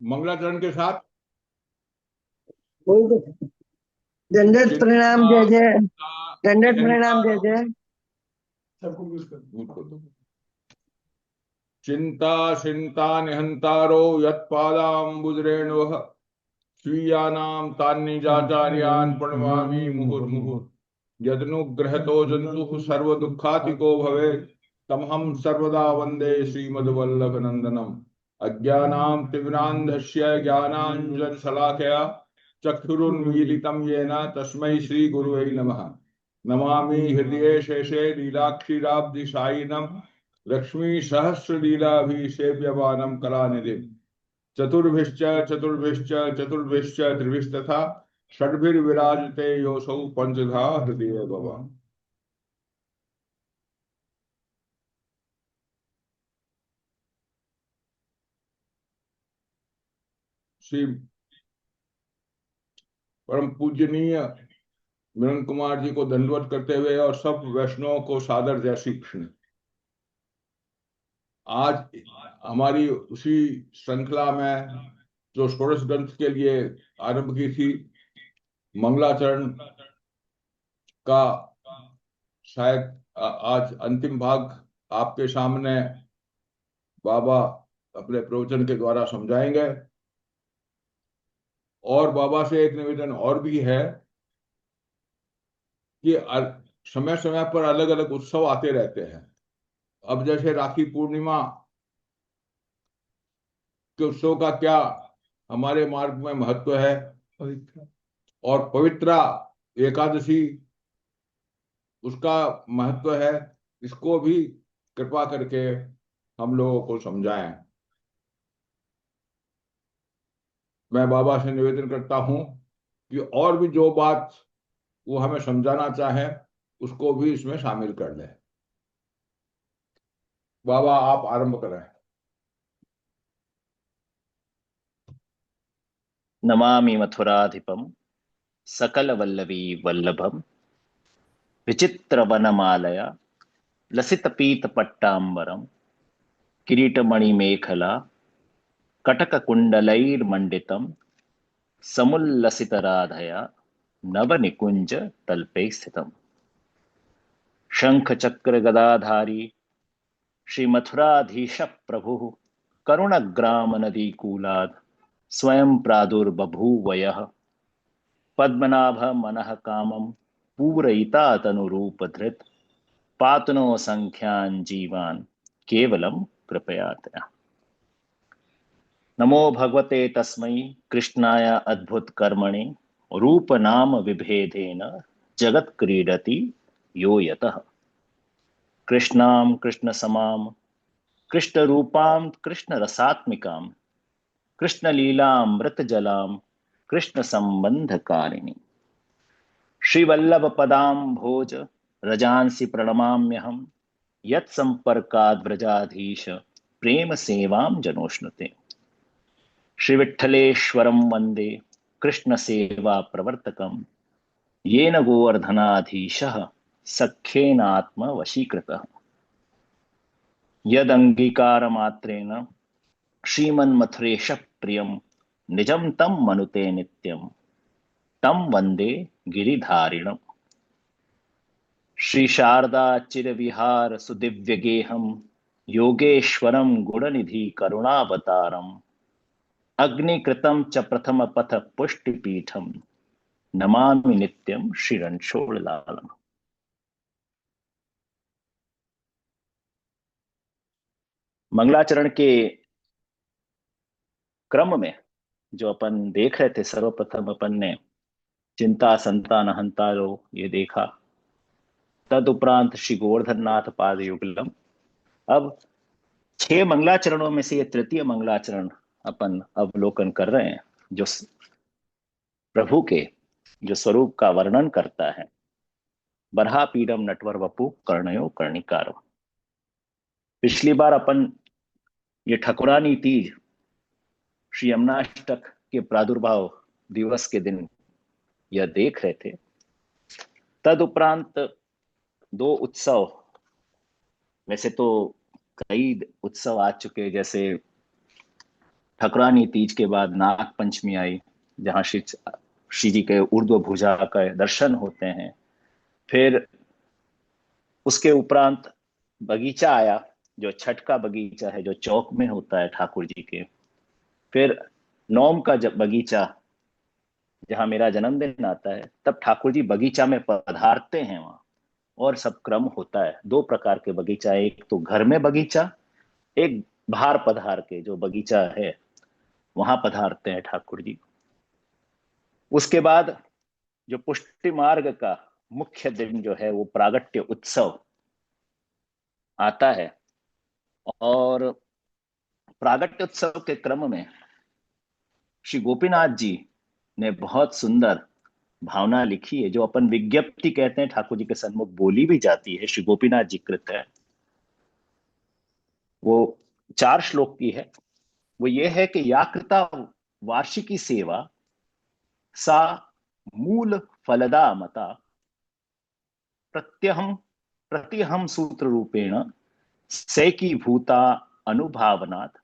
मंगलाचरण के साथ दंडवत प्रणाम चिंता जय जय। दंडवत प्रणाम जय निहंतारो जय। चिंता चिंता निहंतारो यत्पादाम्बुजरेणुः स्वीयानां तान्निजाचार्यान् प्रणमामि मुहुर्मुहुः। यदनुग्रहतो जन्तुः सर्वदुःखातिको भवेत् तमहं सर्वदा वन्दे श्रीमद्वल्लभनन्दनम्। अज्ञानां तिमिरान्धस्य ज्ञानाञ्जनशलाकया चक्षुरुन्मीलितं येन तस्मै श्रीगुरुवे नमः। नमामि हृदये शेषे लीलाक्षीराब्धिशायिनं लक्ष्मी सहस्रलीलाभिषेव्यमानं कलानिधिम्। चतुर्भिश्च चतुर्भिश्च चतुर्भिश्च त्रिभिस्तथा षड्भिर्विराजते योऽसौ पंचधा हृदय भव। श्री परम पूजनीय मिलन कुमार जी को दंडवत करते हुए और सब वैष्णवों को सादर जय श्री कृष्ण। आज हमारी उसी श्रृंखला में जो षोडश ग्रंथ के लिए आरंभ की थी, मंगलाचरण का शायद आज अंतिम भाग आपके सामने बाबा अपने प्रवचन के द्वारा समझाएंगे। और बाबा से एक निवेदन और भी है कि समय समय पर अलग अलग उत्सव आते रहते हैं। अब जैसे राखी पूर्णिमा के उत्सव का क्या हमारे मार्ग में महत्व है, और पवित्रा एकादशी उसका महत्व है, इसको भी कृपा करके हम लोगों को समझाएं। मैं बाबा से निवेदन करता हूं कि और भी जो बात वो हमें समझाना चाहे उसको भी इसमें शामिल कर लें। बाबा आप आरंभ करें। नमामि मथुराधिपं सकलवल्लवी वल्लभं विचित्रवनमालया लसितपीतपट्टाम्बरं किरीटमणिमेखला कटककुण्डलैर्मण्डितं समुल्लसितराधया नवनिकुञ्जतल्पे स्थितम्। शङ्खचक्रगदाधारी श्रीमथुराधीशः प्रभुः करुणग्रामनदीकूलाद् स्वयं प्रादुर्बभूव यः पद्मनाभ मनः कामं पूरयिता तनुरूपधृत् पातु नो संख्यान् जीवान् केवलं कृपयातया। नमो भगवते तस्मै कृष्णाय अद्भुत कर्मणे रूप नाम विभेदेन जगत क्रीडति यो यतः। कृष्णां कृष्ण समां कृष्ण रूपां कृष्ण रसात्मिकां कृष्ण लीलामृत जलां कृष्ण संबंधकारिणी श्रीवल्लभ पदाम्भोज रजांसि प्रणमाम्यहं यत्संपर्काद्व्रजाधीश प्रेम सेवां जनोष्णुते। श्रीविठ्ठलेश्वरं वन्दे कृष्ण सेवा प्रवर्तकं येन गोवर्धनाधीशः सख्येनात्मवशीकृतः। यदङ्गीकारमात्रेण श्रीमन्मथुरेशः प्रियं निजं तं मनुते नित्यं तं वन्दे गिरिधारिणम्। श्री शारदा चिरविहार सुदिव्यगेहं योगेश्वरं गुणनिधि करुणावतारम् अग्निकृतं च प्रथम पथ पुष्टिपीठं नमामि नित्यं श्रीरणछोड़लालम्। मंगलाचरण के क्रम में जो अपन देख रहे थे, सर्वप्रथम अपन ने चिंता संतान हंतारो ये देखा, तदुपरांत श्री गोवर्धन नाथ पाद युगलम। अब 6 मंगलाचरणों में से ये तृतीय मंगलाचरण अपन अवलोकन कर रहे हैं, जो प्रभु के जो स्वरूप का वर्णन करता है। बरहा पीडम नटवर वपु कर्णयो कर्णिकारो। पिछली बार अपन ये ठकुरानी तीज श्री यमुनाष्टक के प्रादुर्भाव दिवस के दिन यह देख रहे थे। तदुपरांत 2 उत्सव, वैसे तो कई उत्सव आ चुके, जैसे ठकुरानी तीज के बाद नाग पंचमी आई, जहां श्री जी के ऊर्ध्व भुजा का दर्शन होते हैं। फिर उसके उपरांत बगीचा आया, जो छठ का बगीचा है, जो चौक में होता है ठाकुर जी के। फिर नौम का जब बगीचा, जहां मेरा जन्मदिन आता है, तब ठाकुर जी बगीचा में पधारते हैं वहां। और सब क्रम होता है, दो प्रकार के बगीचा, एक तो घर में बगीचा, एक बाहर पधार के जो बगीचा है वहां पधारते हैं ठाकुर जी। उसके बाद जो पुष्टि मार्ग का मुख्य दिन जो है वो प्रागट्य उत्सव आता है। और प्रागट्य उत्सव के क्रम में श्री गोपीनाथ जी ने बहुत सुंदर भावना लिखी है, जो अपन विज्ञप्ति कहते हैं, ठाकुर जी के सन्मुख बोली भी जाती है, श्री गोपीनाथ जी कृत है। वो 4 श्लोक की है। वो ये है कि या कृता वार्षिकी सेवा सा मूल फलदा मता प्रत्यहम प्रतिहम सूत्र रूपेण सैकी भूता अनुभावनात्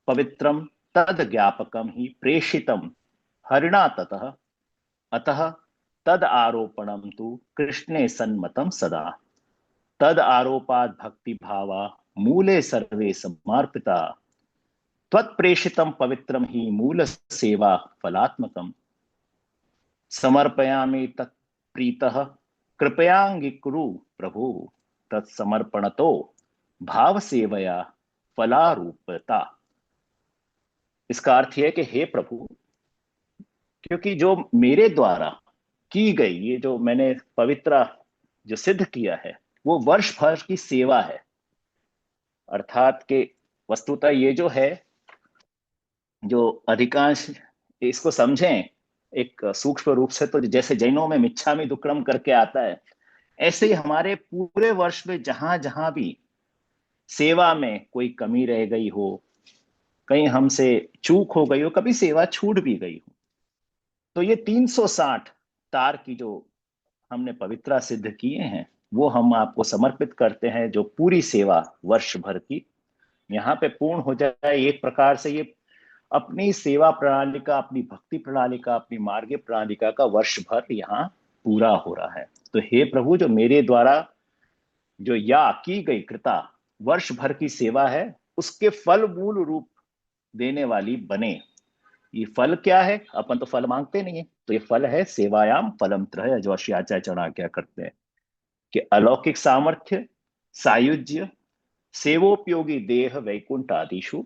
पवित्रम तद ज्ञापकम ही प्रेषितम हरिणा ततः अतः तद आरोपणम तु कृष्णे सन्मतम सदा तद आरोपाद भक्ति भावा मूले सर्वे समर्पिता त्वत्प्रेषितम पवित्रम ही मूल सेवा फलात्मकम समर्पयामि तत्प्रीतः कृपयांगिकुरु प्रभु तत्समर्पणतो भाव सेवया फलारूपता। इसका अर्थ यह कि हे प्रभु, क्योंकि जो मेरे द्वारा की गई, ये जो मैंने पवित्र जो सिद्ध किया है, वो वर्ष भर की सेवा है। अर्थात के वस्तुतः ये जो है, जो अधिकांश इसको समझें एक सूक्ष्म रूप से, तो जैसे जैनों में मिच्छामि दुक्कडम करके आता है, ऐसे ही हमारे पूरे वर्ष में जहां जहां भी सेवा में कोई कमी रह गई हो, कहीं हमसे चूक हो गई हो, कभी सेवा छूट भी गई हो, तो ये 360 तार की जो हमने पवित्रा सिद्ध किए हैं, वो हम आपको समर्पित करते हैं, जो पूरी सेवा वर्ष भर की यहाँ पे पूर्ण हो जाए। एक प्रकार से ये अपनी सेवा प्रणाली का, अपनी भक्ति प्रणाली का, अपनी मार्ग प्रणालिका का वर्ष भर यहाँ पूरा हो रहा है। तो हे प्रभु, जो मेरे द्वारा जो या की गई कृता वर्ष भर की सेवा है, उसके फल मूल रूप देने वाली बने। ये फल क्या है? अपन तो फल मांगते नहीं है, तो ये फल है सेवायाम फलम त्रय, जो श्री आचार्य चढ़ा क्या करते हैं कि अलौकिक सामर्थ्य, सायुज्य, सेवोपयोगी देह वैकुंठ आदिशु।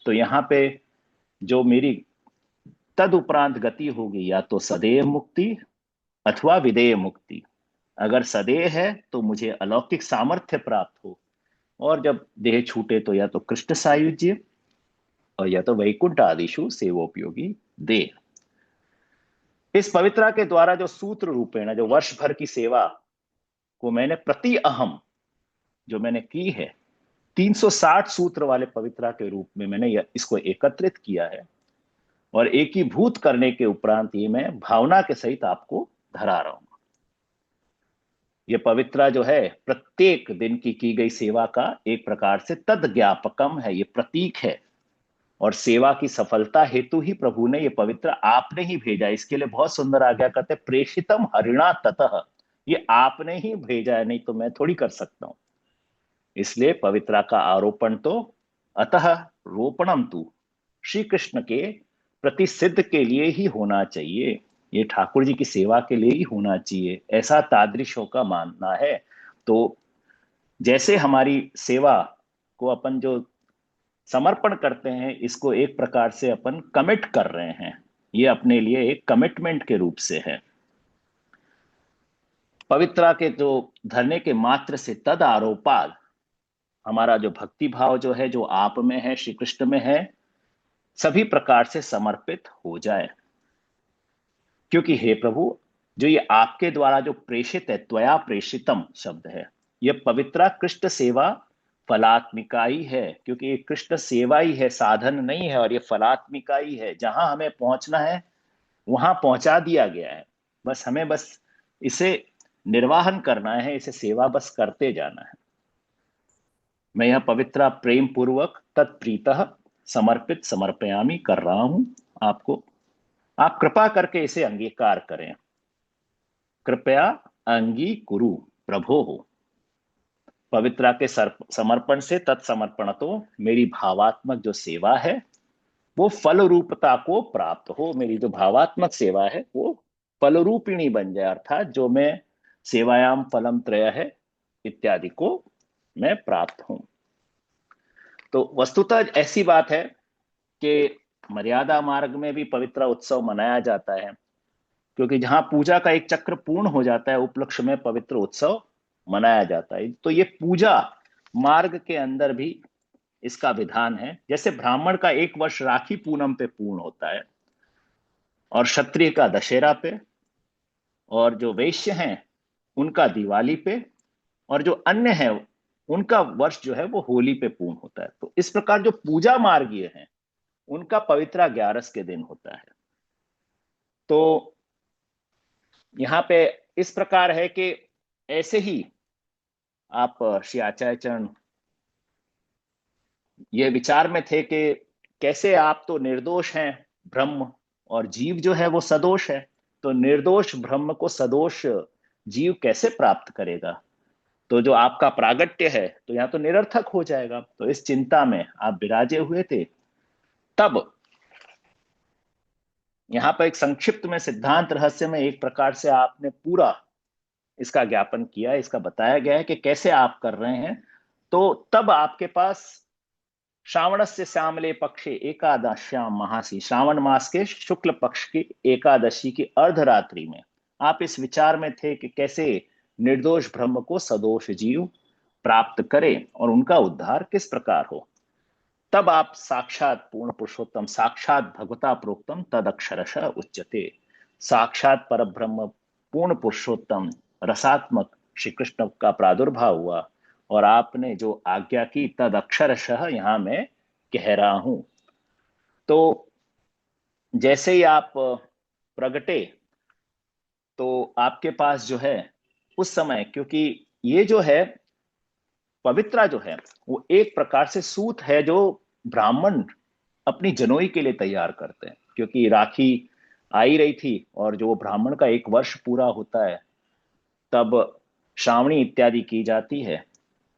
तो यहाँ पे जो मेरी तद उपरांत गति होगी, या तो सदैव मुक्ति अथवा विदेह मुक्ति। अगर सदैव है तो मुझे अलौकिक सामर्थ्य प्राप्त हो, और जब देह छूटे तो या तो कृष्ण सायुज्य और या तो वैकुंठ आदिशु सेवोपयोगी देह। इस पवित्रा के द्वारा जो सूत्र रूपेण, जो वर्ष भर की सेवा को मैंने प्रति अहम जो मैंने की है, 360 सूत्र वाले पवित्रा के रूप में मैंने इसको एकत्रित किया है, और एकीभूत करने के उपरांत ये मैं भावना के सहित आपको धरा रहा हूं। ये पवित्रा जो है प्रत्येक दिन की गई सेवा का एक प्रकार से तद ज्ञापकम है, ये प्रतीक है। और सेवा की सफलता हेतु ही प्रभु ने ये पवित्र आपने ही भेजा। इसके लिए बहुत सुंदर आज्ञा करते, प्रेषितम हरिणा ततः, ये आपने ही भेजा है, नहीं तो मैं थोड़ी कर सकता हूं। इसलिए पवित्रा का आरोपण तो अतः रोपणम तू श्री कृष्ण के प्रति सिद्ध के लिए ही होना चाहिए, ये ठाकुर जी की सेवा के लिए ही होना चाहिए, ऐसा तादृशों का मानना है। तो जैसे हमारी सेवा को अपन जो समर्पण करते हैं, इसको एक प्रकार से अपन कमिट कर रहे हैं, ये अपने लिए एक कमिटमेंट के रूप से है। पवित्रा के जो धरने के मात्र से तद आरोपाद हमारा जो भक्ति भाव जो है, जो आप में है, श्री कृष्ण में है, सभी प्रकार से समर्पित हो जाए। क्योंकि हे प्रभु, जो ये आपके द्वारा जो प्रेषित है, त्वया प्रेषितम शब्द है, ये पवित्रा कृष्ण सेवा फलात्मिका ही है, क्योंकि ये कृष्ण सेवा ही है, साधन नहीं है, और ये फलात्मिका ही है। जहां हमें पहुंचना है वहां पहुंचा दिया गया है, बस हमें बस इसे निर्वाहन करना है, इसे सेवा बस करते जाना है। मैं यह पवित्रा प्रेम पूर्वक तत्प्रीतः समर्पित समर्पयामी कर रहा हूं आपको। आप कृपा करके इसे अंगीकार करें। कृपया अंगीकुरु प्रभो हो। पवित्रा के समर्पण से तत्समर्पण तो मेरी भावात्मक जो सेवा है वो फल रूपता को प्राप्त हो। मेरी जो भावात्मक सेवा है वो फल रूपिणी बन जाए, अर्थात जो मैं सेवायाम फलम त्रय है इत्यादि को मैं प्राप्त हूं। तो वस्तुतः ऐसी बात है कि मर्यादा मार्ग में भी पवित्र उत्सव मनाया जाता है, क्योंकि जहां पूजा का एक चक्र पूर्ण हो जाता है उपलक्ष्य में पवित्र उत्सव मनाया जाता है। तो ये पूजा मार्ग के अंदर भी इसका विधान है। जैसे ब्राह्मण का एक वर्ष राखी पूनम पे पूर्ण होता है, और क्षत्रिय का दशहरा पे, और जो वैश्य हैं उनका दिवाली पे, और जो अन्य है उनका वर्ष जो है वो होली पे पूर्ण होता है। तो इस प्रकार जो पूजा मार्गीय हैं उनका पवित्रा 11 के दिन होता है। तो यहाँ पे इस प्रकार है कि ऐसे ही आप श्री आचार्य चरण ये विचार में थे कि कैसे आप तो निर्दोष हैं ब्रह्म, और जीव जो है वो सदोष है। तो निर्दोष ब्रह्म को सदोष जीव कैसे प्राप्त करेगा? तो जो आपका प्रागट्य है तो यहाँ तो निरर्थक हो जाएगा। तो इस चिंता में आप विराजे हुए थे। तब यहाँ पर एक संक्षिप्त में सिद्धांत रहस्य में एक प्रकार से आपने पूरा इसका ज्ञापन किया, इसका बताया गया है कि कैसे आप कर रहे हैं। तो तब आपके पास श्रावण से श्यामले पक्षे एकादश्याम महासी, श्रावण मास के शुक्ल पक्ष की एकादशी की अर्धरात्रि में आप इस विचार में थे कि कैसे निर्दोष ब्रह्म को सदोष जीव प्राप्त करें और उनका उद्धार किस प्रकार हो। तब आप साक्षात पूर्ण पुरुषोत्तम, साक्षात भगवता प्रोक्तम तद अक्षरशः उच्यते, साक्षात पर ब्रह्म पूर्ण पुरुषोत्तम रसात्मक श्री कृष्ण का प्रादुर्भाव हुआ, और आपने जो आज्ञा की तद अक्षरशः यहां मैं कह रहा हूं। तो जैसे ही आप प्रगटे तो आपके पास जो है उस समय, क्योंकि ये जो है पवित्रा जो है वो एक प्रकार से सूत है जो ब्राह्मण अपनी जनोई के लिए तैयार करते हैं, क्योंकि राखी आ ही रही थी और जो ब्राह्मण का एक वर्ष पूरा होता है तब श्रावणी इत्यादि की जाती है,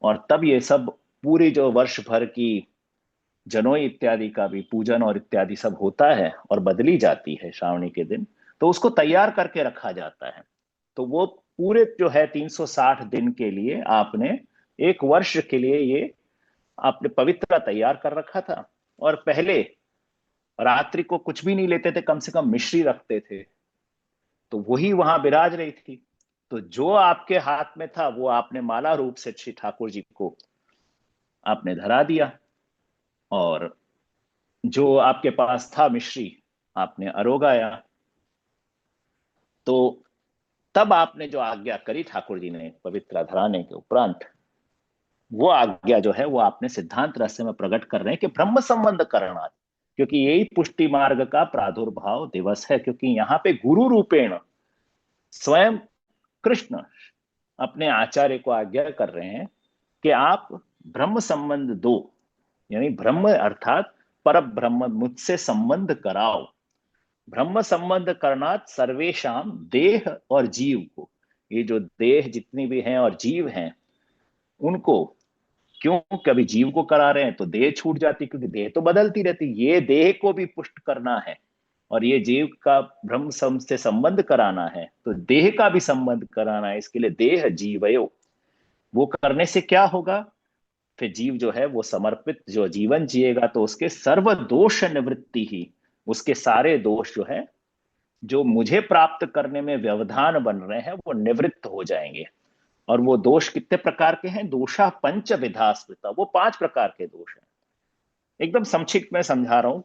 और तब ये सब पूरी जो वर्ष भर की जनोई इत्यादि का भी पूजन और इत्यादि सब होता है और बदली जाती है श्रावणी के दिन। तो उसको तैयार करके रखा जाता है। तो वो पूरे जो है 360 दिन के लिए आपने एक वर्ष के लिए ये आपने पवित्र तैयार कर रखा था। और पहले रात्रि को कुछ भी नहीं लेते थे, कम से कम मिश्री रखते थे, तो वही वहां विराज रही थी। तो जो आपके हाथ में था वो आपने माला रूप से श्री ठाकुर जी को आपने धरा दिया, और जो आपके पास था मिश्री आपने अरोगाया। तो तब आपने जो आज्ञा करी ठाकुर जी ने पवित्रा धराने के उपरांत, वो आज्ञा जो है वो आपने सिद्धांत रहस्य में प्रकट कर रहे हैं कि ब्रह्म संबंध करना, क्योंकि यही पुष्टि मार्ग का प्रादुर्भाव दिवस है। क्योंकि यहाँ पे गुरु रूपेण स्वयं कृष्ण अपने आचार्य को आज्ञा कर रहे हैं कि आप ब्रह्म संबंध दो, यानी ब्रह्म अर्थात पर ब्रह्म मुझसे संबंध कराओ। ब्रह्म संबंध करना सर्वेशाम देह और जीव को, ये जो देह जितनी भी हैं और जीव हैं उनको, क्यों कभी जीव को करा रहे हैं तो देह छूट जाती, क्योंकि देह तो बदलती रहती, ये देह को भी पुष्ट करना है और ये जीव का ब्रह्म से संबंध कराना है, तो देह का भी संबंध कराना है। इसके लिए देह जीवयो, वो करने से क्या होगा, फिर जीव जो है वो समर्पित जो जीवन जिएगा तो उसके सर्व दोष निवृत्ति ही, उसके सारे दोष जो है जो मुझे प्राप्त करने में व्यवधान बन रहे हैं वो निवृत्त हो जाएंगे। और वो दोष कितने प्रकार के हैं? दोषा पंच विधा स्मृता, वो 5 प्रकार के दोष हैं। एकदम संक्षिप्त में समझा रहा हूं,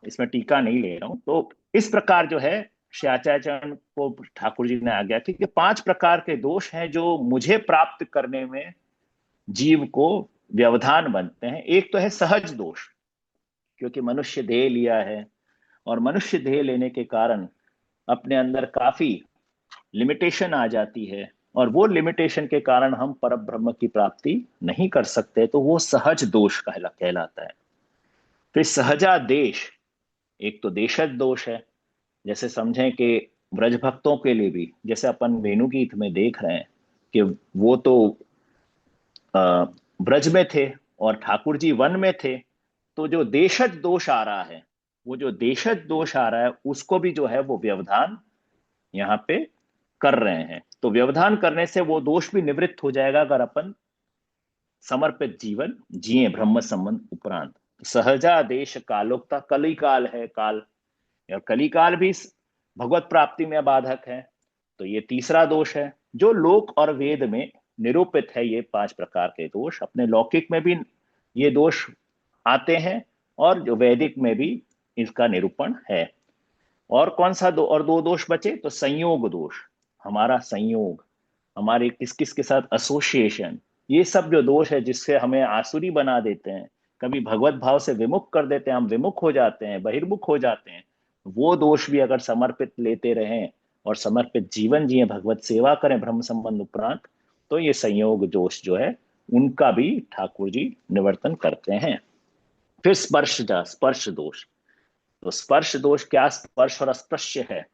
इसमें टीका नहीं ले रहा हूं। तो इस प्रकार जो है श्री आचार्य को ठाकुर जी ने आज्ञा की कि 5 प्रकार के दोष हैं जो मुझे प्राप्त करने में जीव को व्यवधान बनते हैं। एक तो है सहज दोष, क्योंकि मनुष्य देह लिया है और मनुष्य देह लेने के कारण अपने अंदर काफी लिमिटेशन आ जाती है, और वो लिमिटेशन के कारण हम परब्रह्म की प्राप्ति नहीं कर सकते, तो वो सहज दोष कहलाता है। फिर सहजादेश, एक तो देशज दोष है, जैसे समझें कि ब्रज भक्तों के लिए भी, जैसे अपन वेणु गीत में देख रहे हैं कि वो तो ब्रज में थे और ठाकुर जी वन में थे, तो जो देशज दोष आ रहा है, वो जो देशज दोष आ रहा है उसको भी जो है वो व्यवधान यहाँ पे कर रहे हैं। तो व्यवधान करने से वो दोष भी निवृत्त हो जाएगा अगर अपन समर्पित जीवन जिए ब्रह्म संबंध उपरांत। सहजादेश कालोक्ता, कली काल है काल, और कली काल भी भगवत प्राप्ति में बाधक है। तो ये तीसरा दोष है जो लोक और वेद में निरूपित है। ये 5 प्रकार के दोष अपने लौकिक में भी ये दोष आते हैं और जो वैदिक में भी इसका निरूपण है। और कौन सा और 2 दोष बचे, तो संयोग दोष, हमारा संयोग, हमारे किस किस के साथ एसोसिएशन, ये सब जो दोष है जिससे हमें आसुरी बना देते हैं, कभी भगवत भाव से विमुख कर देते हैं, हम विमुख हो जाते हैं, बहिर्मुख हो जाते हैं, वो दोष भी अगर समर्पित लेते रहें और समर्पित जीवन जिए, भगवत सेवा करें ब्रह्म संबंध उपरांत, तो ये संयोग दोष जो है उनका भी ठाकुर जी निवर्तन करते हैं। फिर स्पर्श दोष, तो स्पर्श दोष क्या, स्पर्श और अस्पृश्य है,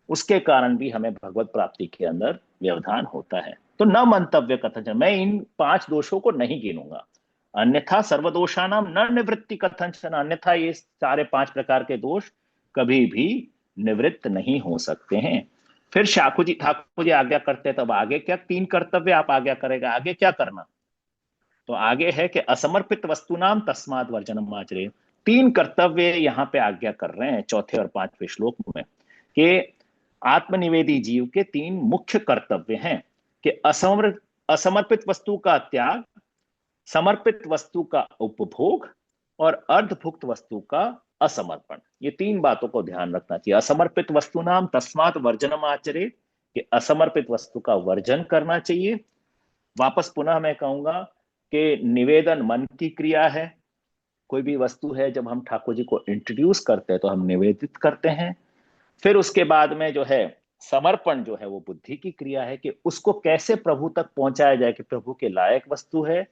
उसके कारण भी हमें भगवत प्राप्ति के अंदर व्यवधान होता है। तो न मंतव्य कथन, मैं इन 5 दोषों को नहीं गिनूंगा, अन्यथा सर्वदोषानाम न निवृत्ति कथंचन, अन्यथा ये सारे 5 प्रकार के दोष कभी भी निवृत्त नहीं हो सकते हैं। फिर ठाकुर जी आज्ञा करते हैं, तब आगे क्या 3 कर्तव्य आप आज्ञा करेगा, आगे क्या करना, तो आगे है कि असमर्पित वस्तुनाम तस्मात् वर्जनम आचरेय। 3 कर्तव्य यहाँ पे आज्ञा कर रहे हैं चौथे और 5वें श्लोक में, कि आत्मनिवेदी जीव के 3 मुख्य कर्तव्य हैं कि असमर्पित वस्तु का त्याग, समर्पित वस्तु का उपभोग और अर्धभुक्त वस्तु का असमर्पण। ये 3 बातों को ध्यान रखना चाहिए। असमर्पित वस्तु नाम तस्मात् वर्जनम आचरे, कि असमर्पित वस्तु का वर्जन करना चाहिए। वापस पुनः मैं कहूंगा कि निवेदन मन की क्रिया है, कोई भी वस्तु है जब हम ठाकुर जी को इंट्रोड्यूस करते हैं तो हम निवेदित करते हैं। फिर उसके बाद में जो है समर्पण जो है वो बुद्धि की क्रिया है, कि उसको कैसे प्रभु तक पहुंचाया जाए, कि प्रभु के लायक वस्तु है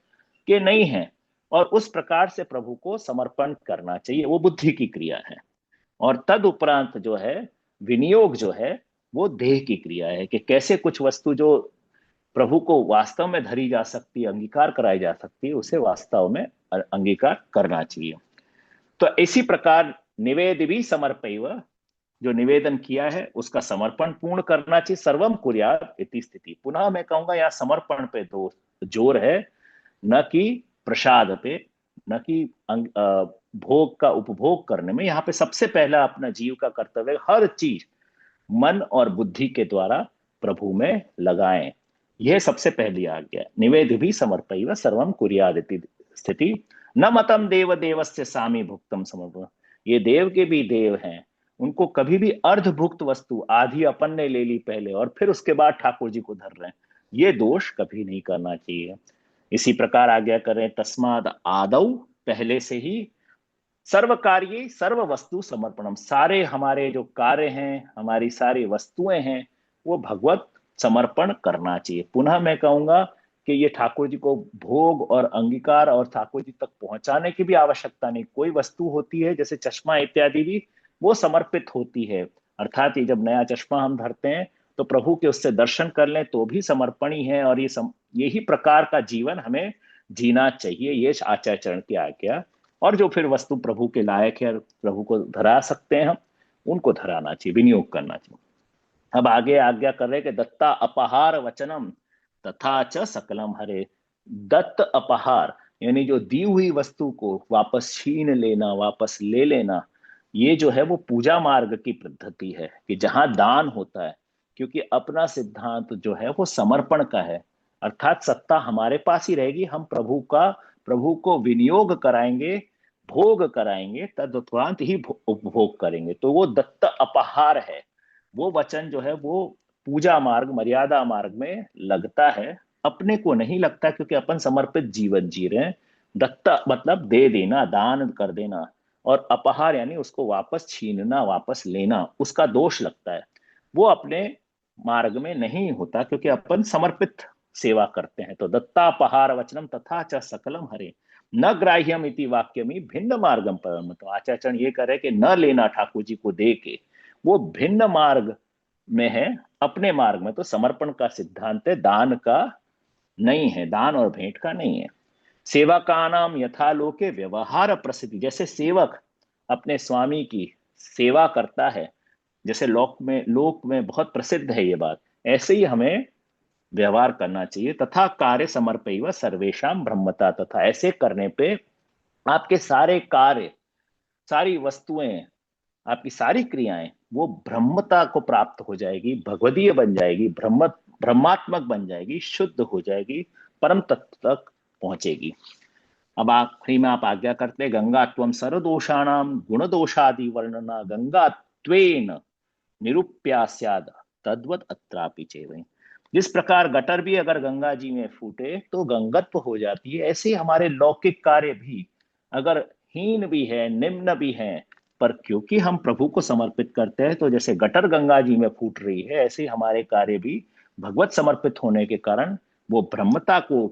कि नहीं है, और उस प्रकार से प्रभु को समर्पण करना चाहिए, वो बुद्धि की क्रिया है। और तद उपरांत जो है विनियोग जो है वो देह की क्रिया है, कि कैसे कुछ वस्तु जो प्रभु को वास्तव में धरी जा सकती है, अंगीकार कराई जा सकती है, उसे वास्तव में अंगीकार करना चाहिए। तो इसी प्रकार निवेद भी समर्पैव, जो निवेदन किया है उसका समर्पण पूर्ण करना चाहिए। सर्वम कुर्यात् इति स्थिति, पुनः मैं कहूंगा यहाँ समर्पण पे जोर है, न कि प्रसाद पे, न कि भोग का उपभोग करने में। यहाँ पे सबसे पहला अपना जीव का कर्तव्य, हर चीज मन और बुद्धि के द्वारा प्रभु में लगाएं, यह सबसे पहली आज्ञा। निवेद भी समर्पैव सर्वम कुर्यात् इति स्थिति, न मतम देव देवस्य सामी भुक्तम समर्पण, ये देव के भी देव हैं, उनको कभी भी अर्धभुक्त वस्तु आधी अपन ने ले ली पहले और फिर उसके बाद ठाकुर जी को धर रहे हैं, ये दोष कभी नहीं करना चाहिए। इसी प्रकार आज्ञा करें तस्माद आदौ, पहले से ही, सर्व कार्य सर्व वस्तु समर्पणम, सारे हमारे जो कार्य हैं, हमारी सारी वस्तुएं हैं, वो भगवत समर्पण करना चाहिए। पुनः मैं कहूंगा कि ये ठाकुर जी को भोग और अंगीकार और ठाकुर जी तक पहुंचाने की भी आवश्यकता नहीं। कोई वस्तु होती है जैसे चश्मा इत्यादि भी, वो समर्पित होती है, अर्थात ये जब नया चश्मा हम धरते हैं तो प्रभु के उससे दर्शन कर लें तो भी समर्पण ही है। और यही प्रकार का जीवन हमें जीना चाहिए, ये आचार्य की आज्ञा। और जो फिर वस्तु प्रभु के लायक है, प्रभु को धरा सकते हैं हम, उनको धराना चाहिए, विनियोग करना चाहिए। अब आगे आज्ञा कर रहे कि दत्ता अपहार वचनम तथा च सकलम हरे। दत्त अपहार यानी जो दी हुई वस्तु को वापस छीन लेना, वापस ले लेना, ये जो है वो पूजा मार्ग की पद्धति है, कि जहां दान होता है, क्योंकि अपना सिद्धांत जो है वो समर्पण का है, अर्थात सत्ता हमारे पास ही रहेगी, हम प्रभु को विनियोग कराएंगे, भोग कराएंगे, तदुपरांत ही उपभोग करेंगे। तो वो दत्त अपहार है, वो वचन जो है वो पूजा मार्ग, मर्यादा मार्ग में लगता है, अपने को नहीं लगता, क्योंकि अपन समर्पित जीवन जी रहे हैं। दत्त मतलब दे देना, दान कर देना, और अपहार यानी उसको वापस छीनना, वापस लेना, उसका दोष लगता है, वो अपने मार्ग में नहीं होता, क्योंकि अपन समर्पित सेवा करते हैं। तो दत्तापहार वचनम तथा च सकलम हरे, न ग्राह्यम इति वाक्यमी भिन्न मार्गम परम। तो आचार्य ये करे कि न लेना ठाकुर जी को दे के, वो भिन्न मार्ग में है, अपने मार्ग में। तो समर्पण का सिद्धांत है, दान का नहीं है, दान और भेंट का नहीं है। सेवा का नाम यथा लोके व्यवहार प्रसिद्धि, जैसे सेवक अपने स्वामी की सेवा करता है, जैसे लोक में बहुत प्रसिद्ध है ये बात, ऐसे ही हमें व्यवहार करना चाहिए। तथा कार्य समर्पयिव सर्वेशम ब्रह्मता, तथा ऐसे करने पे आपके सारे कार्य, सारी वस्तुएं, आपकी सारी क्रियाएं वो ब्रह्मता को प्राप्त हो जाएगी, भगवदीय बन जाएगी, ब्रह्मात्मक बन जाएगी, शुद्ध हो जाएगी, परम तत्व तक पहुंचेगी। अब आखिरी में आप आज्ञा करते, गंगात्वम सर्वदोषाणाम गुण दोषादि वर्णना गंगात्वेन निरूप्यास्याद तद्वत अत्रापि चैव। जिस प्रकार गटर भी अगर गंगा जी में फूटे तो गंगत्व हो जाती है, ऐसे हमारे लौकिक कार्य भी अगर हीन भी है, निम्न भी है, पर क्योंकि हम प्रभु को समर्पित करते हैं, तो जैसे गटर गंगा जी में फूट रही है, ऐसे ही हमारे कार्य भी भगवत समर्पित होने के कारण वो ब्रह्मता को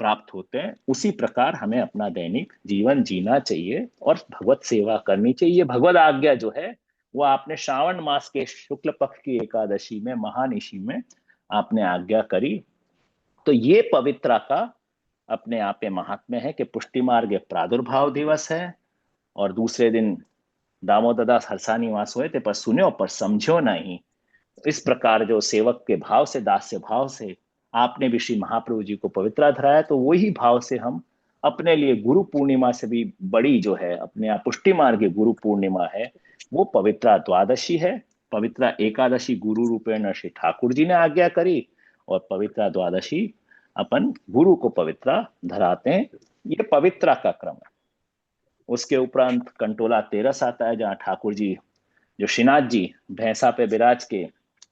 प्राप्त होते हैं। उसी प्रकार हमें अपना दैनिक जीवन जीना चाहिए और भगवत सेवा करनी चाहिए। भगवत आज्ञा जो है वो आपने श्रावण मास के शुक्ल पक्ष की एकादशी में, महानिशी में आपने आज्ञा करी। तो ये पवित्रा का अपने आप में महात्म्य है कि पुष्टि मार्ग प्रादुर्भाव दिवस है, और दूसरे दिन दामोदर दास हरसानी वास हुए थे, पर सुनो पर समझो नहीं। इस प्रकार जो सेवक के भाव से, दास्य भाव से आपने भी श्री महाप्रभु जी को पवित्रा धराया, तो वही भाव से हम अपने लिए गुरु पूर्णिमा से भी बड़ी जो है अपने आप पुष्टि मार्ग गुरु पूर्णिमा है, वो पवित्रा द्वादशी है। पवित्रा एकादशी गुरु रूपेण श्री ठाकुर जी ने आज्ञा करी, और पवित्रा द्वादशी अपन गुरु को पवित्रा धराते हैं। ये पवित्रा का क्रम है। उसके उपरांत कंटोला 13 आता है, जहाँ ठाकुर जी जो श्रीनाथ जी भैंसा पे विराज के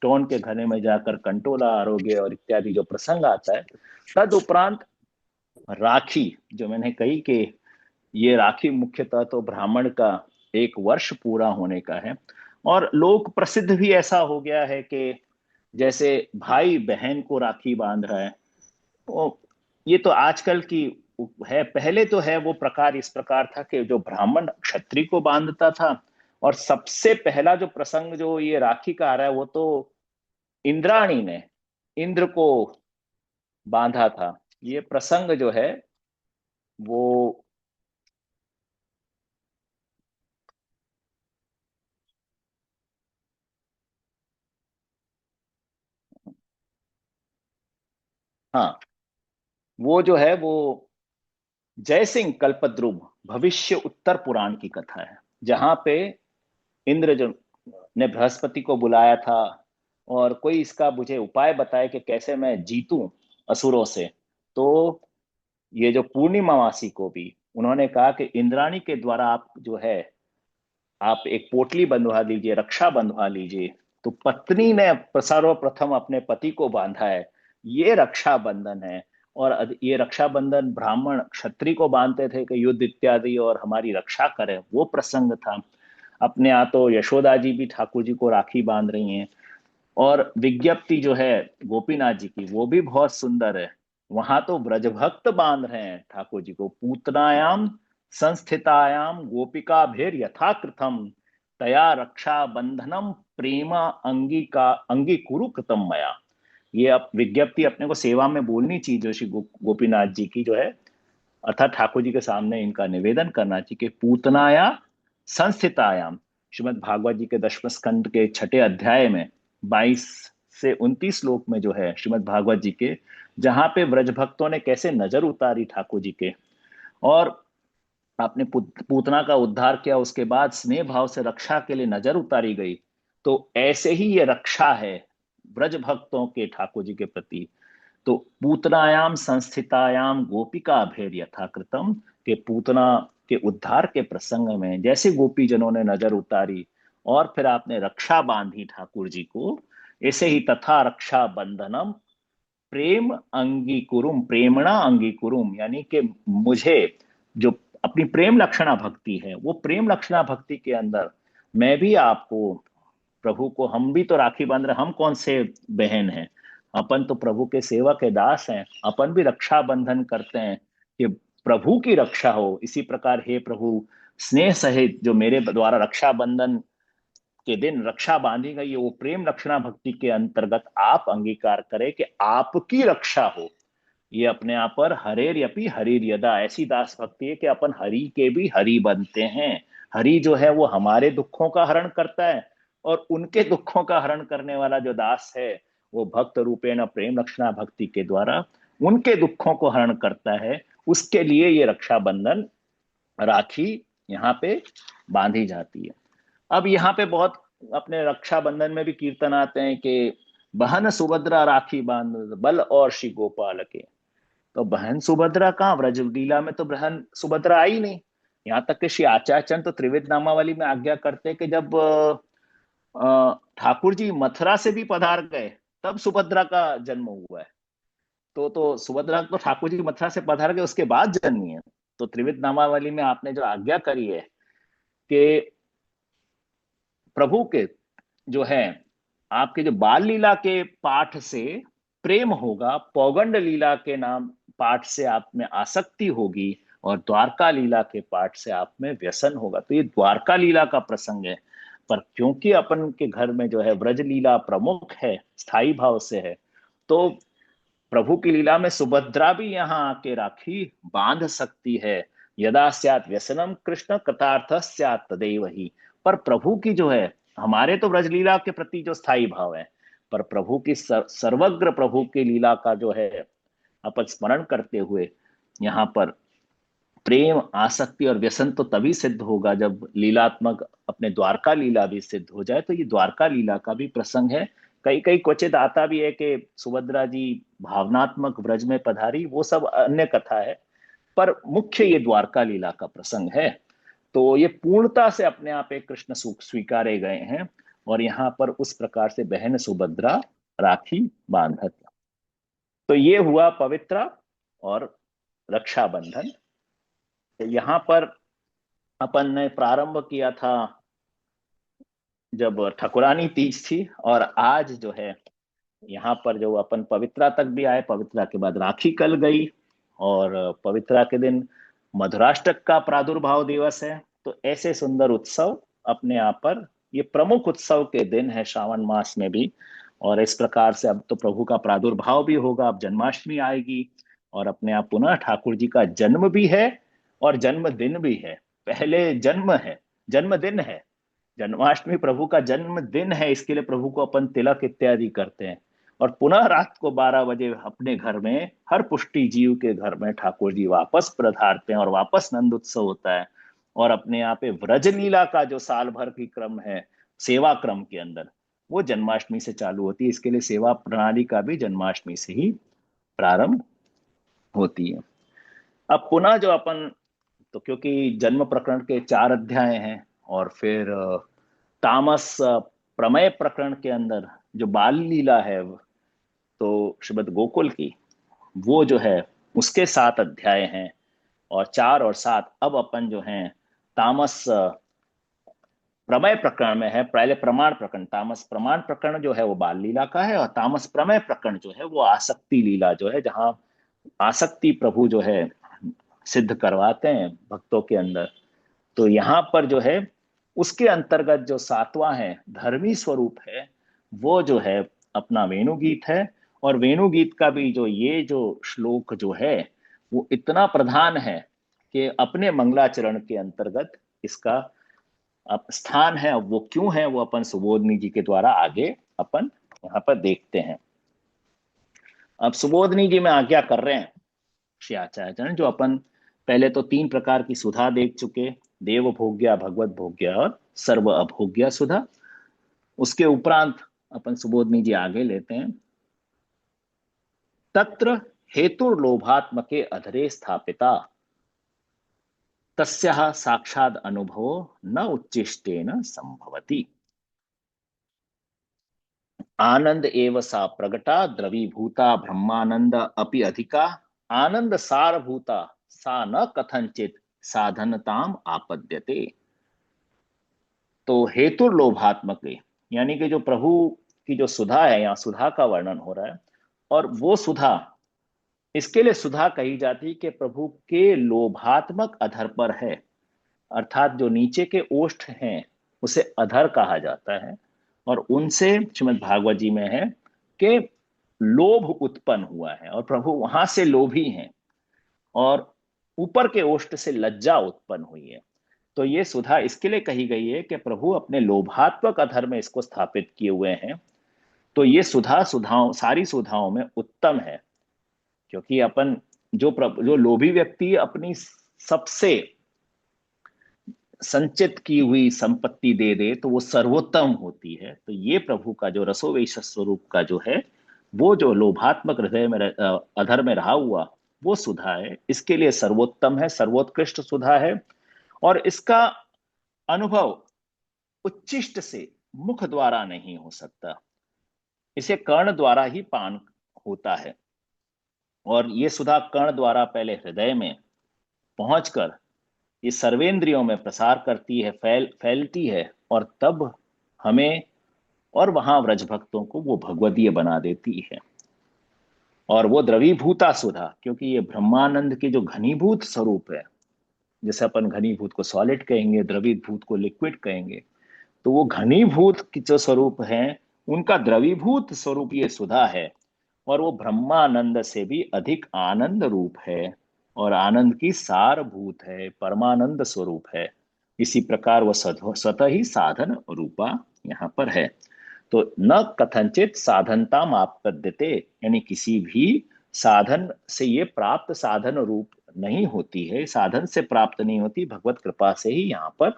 टोन के घने में जाकर कंटोला आरोग्य और इत्यादि जो प्रसंग आता है। तद उपरांत राखी, जो मैंने कही कि ये राखी मुख्यतः तो ब्राह्मण का 1 वर्ष पूरा होने का है, और लोक प्रसिद्ध भी ऐसा हो गया है कि जैसे भाई बहन को राखी बांध रहा है, तो ये तो आजकल की है। पहले तो है वो प्रकार इस प्रकार था कि जो ब्राह्मण क्षत्रिय को बांधता था, और सबसे पहला जो प्रसंग जो ये राखी का आ रहा है वो तो इंद्राणी ने इंद्र को बांधा था। ये प्रसंग जो है वो हाँ, वो जो है वो जयसिंह कल्पद्रुम भविष्य उत्तर पुराण की कथा है, जहां पे इंद्र जो ने बृहस्पति को बुलाया था और कोई इसका मुझे उपाय बताए कि कैसे मैं जीतूं असुरों से। तो ये जो पूर्णिमा मासी को भी उन्होंने कहा कि इंद्राणी के द्वारा आप जो है आप एक पोटली बंधवा लीजिए, रक्षा बंधवा लीजिए। तो पत्नी ने सर्वप्रथम अपने पति को बांधा है, ये रक्षा बंधन है। और ये रक्षा बंधन ब्राह्मण क्षत्रिय को बांधते थे कि युद्ध इत्यादि और हमारी रक्षा करे, वो प्रसंग था। अपने यहाँ तो यशोदा जी भी ठाकुर जी को राखी बांध रही हैं। और विज्ञप्ति जो है गोपीनाथ जी की वो भी बहुत सुंदर है। वहां तो ब्रजभक्त बांध रहे हैं ठाकुर जी को, पूतनायाम संस्थितायाम गोपिका भेर यथाकृतम तया रक्षा बंधनम प्रेमा अंगी कुरु कृतम मया। ये अब विज्ञप्ति अपने को सेवा में बोलनी चाहिए, जो श्री गोपीनाथ जी की जो है, अर्थात ठाकुर जी के सामने इनका निवेदन करना चाहिए कि पूतनाया संस्थितायाम, श्रीमद भागवत जी के 10वें स्कंद के 6ठे अध्याय में 22 से 29 श्लोक में जो है श्रीमद भागवत जी के, जहां पे ब्रज भक्तों ने कैसे नजर उतारी ठाकुर जी के, और आपने पूतना का उद्धार किया, उसके बाद स्नेह भाव से रक्षा के लिए नजर उतारी गई। तो ऐसे ही ये रक्षा है ब्रज भक्तों के ठाकुर जी के प्रति। तो पूतनायाम संस्थितायाम गोपिका भेद यथाकृतम, के पूतना के उद्धार के प्रसंग में जैसे गोपी जनों ने नजर उतारी और फिर आपने रक्षा बांधी ठाकुर जी को, ऐसे ही तथा रक्षा बंधनम प्रेम अंगीकुरुम, प्रेमणा अंगीकुरुम, यानी कि मुझे जो अपनी प्रेम लक्षणा भक्ति है, वो प्रेम लक्षणा भक्ति के अंदर मैं भी आपको, प्रभु को, हम भी तो राखी बांध रहे, हम कौन से बहन हैं, अपन तो प्रभु के सेवक है, दास हैं, अपन भी रक्षा बंधन करते हैं कि प्रभु की रक्षा हो। इसी प्रकार हे प्रभु, स्नेह सहित जो मेरे द्वारा रक्षाबंधन के दिन रक्षा बांधी गई है, वो प्रेम रक्षणा भक्ति के अंतर्गत आप अंगीकार करें कि आपकी रक्षा हो। ये अपने आप पर हरेर यपि हरिर यदा, ऐसी दास भक्ति है कि अपन हरि के भी हरि बनते हैं। हरि जो है वो हमारे दुखों का हरण करता है, और उनके दुखों का हरण करने वाला जो दास है वो भक्त रूपेण प्रेम रक्षणा भक्ति के द्वारा उनके दुखों को हरण करता है। उसके लिए ये रक्षाबंधन, राखी यहाँ पे बांधी जाती है। अब यहाँ पे बहुत अपने रक्षाबंधन में भी कीर्तन आते हैं कि बहन सुभद्रा राखी बांध बल और श्री गोपाल के। तो बहन सुभद्रा कहाँ, ब्रज लीला में तो बहन सुभद्रा आई नहीं। यहाँ तक कि श्री आचार्य तो त्रिवेद नामावली में आज्ञा करते हैं कि जब ठाकुर जी मथुरा से भी पधार गए तब सुभद्रा का जन्म हुआ है। तो सुभद्रा तो ठाकुर जी मथुरा से पधार गए उसके बाद जन्मी है। तो त्रिवेद नामावली में आपने जो आज्ञा करी है कि प्रभु के जो है आपके जो बाल लीला के पाठ से प्रेम होगा, पौगंड लीला के नाम पाठ से आप में आसक्ति होगी, और द्वारका लीला के पाठ से आप में व्यसन होगा। तो ये द्वारका लीला का प्रसंग है। पर क्योंकि अपन के घर में जो है ब्रज लीला प्रमुख है, स्थाई भाव से है, तो प्रभु की लीला में सुभद्रा भी यहाँ आके राखी बांध सकती है। यदा स्यात् व्यसनम कृष्ण कृतार्थ स्यात् तदेव ही। पर प्रभु की जो है, हमारे तो ब्रज लीला के प्रति जो स्थाई भाव है, पर प्रभु की सर्वग्र प्रभु की लीला का जो है अपन स्मरण करते हुए यहाँ पर प्रेम आसक्ति और व्यसन तो तभी सिद्ध होगा जब लीलात्मक अपने द्वारका लीला भी सिद्ध हो जाए। तो ये द्वारका लीला का भी प्रसंग है। कई कई क्वचित आता भी है कि सुभद्रा जी भावनात्मक ब्रज में पधारी, वो सब अन्य कथा है, पर मुख्य ये द्वारका लीला का प्रसंग है। तो ये पूर्णता से अपने आप एक कृष्ण स्वीकारे गए हैं, और यहाँ पर उस प्रकार से बहन सुभद्रा राखी बांधत। तो ये हुआ पवित्र और रक्षाबंधन। यहाँ पर अपन ने प्रारंभ किया था जब ठकुरानी तीज थी, और आज जो है यहाँ पर जो अपन पवित्रा तक भी आए, पवित्रा के बाद राखी कल गई, और पवित्रा के दिन मधुराष्टक का प्रादुर्भाव दिवस है। तो ऐसे सुंदर उत्सव अपने आप पर, ये प्रमुख उत्सव के दिन है श्रावण मास में भी। और इस प्रकार से अब तो प्रभु का प्रादुर्भाव भी होगा, अब जन्माष्टमी आएगी, और अपने आप पुनः ठाकुर जी का जन्म भी है और जन्मदिन भी है। पहले जन्म है, जन्मदिन है, जन्माष्टमी प्रभु का जन्मदिन है, इसके लिए प्रभु को अपन तिलक इत्यादि करते हैं। और पुनः रात को 12 बजे अपने घर में, हर पुष्टि जीव के घर में ठाकुर जी वापस पधारते हैं, और वापस नंद उत्सव होता है। और अपने यहाँ पे व्रज लीला का जो साल भर की क्रम है सेवा क्रम के अंदर, वो जन्माष्टमी से चालू होती है। इसके लिए सेवा प्रणाली का भी जन्माष्टमी से ही प्रारंभ होती है। अब पुनः जो अपन, तो क्योंकि जन्म प्रकरण के 4 अध्याय हैं, और फिर तामस प्रमेय प्रकरण के अंदर जो बाल लीला है तो श्रीमद गोकुल की, वो जो है उसके 7 अध्याय हैं, और 4 और 7 अब अपन जो हैं तामस प्रमेय प्रकरण में है। पहले प्रमाण प्रकरण, तामस प्रमाण प्रकरण जो है वो बाल लीला का है, और तामस प्रमेय प्रकरण जो है वो आसक्ति लीला जो है, जहां आसक्ति प्रभु जो है सिद्ध करवाते हैं भक्तों के अंदर। तो यहाँ पर जो है उसके अंतर्गत जो 7वां है धर्मी स्वरूप है, वो जो है अपना वेणुगीत है। और वेणुगीत का भी जो ये जो श्लोक जो है वो इतना प्रधान है कि अपने मंगलाचरण के अंतर्गत इसका अब स्थान है। अब वो क्यों है वो अपन सुबोधनी जी के द्वारा आगे अपन यहाँ पर देखते हैं। अब सुबोधनी जी में आज्ञा कर रहे हैं श्री आचार्य, जो अपन पहले तो 3 प्रकार की सुधा देख चुके, देव भोग्या, भगवत भोग्या और सर्व अभोग्या सुधा। उसके उपरांत अपन सुबोधनी जी आगे लेते हैं। तत्र हेतुर्लोभात्मके अधरे स्थापिता तस्याः साक्षाद अनुभवो न उच्चिष्टेन संभवति। आनंद एव सा प्रगटा द्रवीभूता ब्रह्मानंद अपि अधिका आनंद सारभूता सा न कथंचित साधनताम आपद्यते। तो हेतुर्लोभात्मक, यानी कि जो प्रभु की जो सुधा है, यहाँ सुधा का वर्णन हो रहा है, और वो सुधा इसके लिए सुधा कही जाती कि प्रभु के लोभात्मक अधर पर है, अर्थात जो नीचे के ओष्ठ हैं उसे अधर कहा जाता है, और उनसे श्रीमद् भागवत जी में है कि लोभ उत्पन्न हुआ है और प्रभु वहां से लोभी हैं, और ऊपर के ओष्ठ से लज्जा उत्पन्न हुई है। तो ये सुधा इसके लिए कही गई है कि प्रभु अपने लोभात्मक अधर में इसको स्थापित किए हुए हैं। तो ये सुधा सुधाओं सारी सुधाओं में उत्तम है, क्योंकि अपन जो लोभी व्यक्ति अपनी सबसे संचित की हुई संपत्ति दे दे तो वो सर्वोत्तम होती है। तो ये प्रभु का जो रसोवैश स्वरूप का जो है, वो जो लोभात्मक हृदय में अधर में रहा हुआ वो सुधा है, इसके लिए सर्वोत्तम है, सर्वोत्कृष्ट सुधा है। और इसका अनुभव उच्चिष्ट से मुख द्वारा नहीं हो सकता, इसे कर्ण द्वारा ही पान होता है। और ये सुधा कर्ण द्वारा पहले हृदय में पहुंचकर ये सर्वेंद्रियों में प्रसार करती है, फैलती है, और तब हमें और वहां व्रज भक्तों को वो भगवदीय बना देती है। और वो द्रवीभूता सुधा, क्योंकि ये ब्रह्मानंद के जो घनीभूत स्वरूप है, जैसे अपन घनीभूत को सॉलिड कहेंगे, द्रवीभूत को लिक्विड कहेंगे, तो वो घनीभूत के जो स्वरूप है उनका द्रवीभूत स्वरूप ये सुधा है। और वो ब्रह्मानंद से भी अधिक आनंद रूप है और आनंद की सारभूत है, परमानंद स्वरूप है। इसी प्रकार वह स्वतः ही साधन रूपा यहाँ पर है। तो न कथनचित साधनता आपद्यते, यानी किसी भी साधन से ये प्राप्त साधन रूप नहीं होती है, साधन से प्राप्त नहीं होती, भगवत कृपा से ही यहाँ पर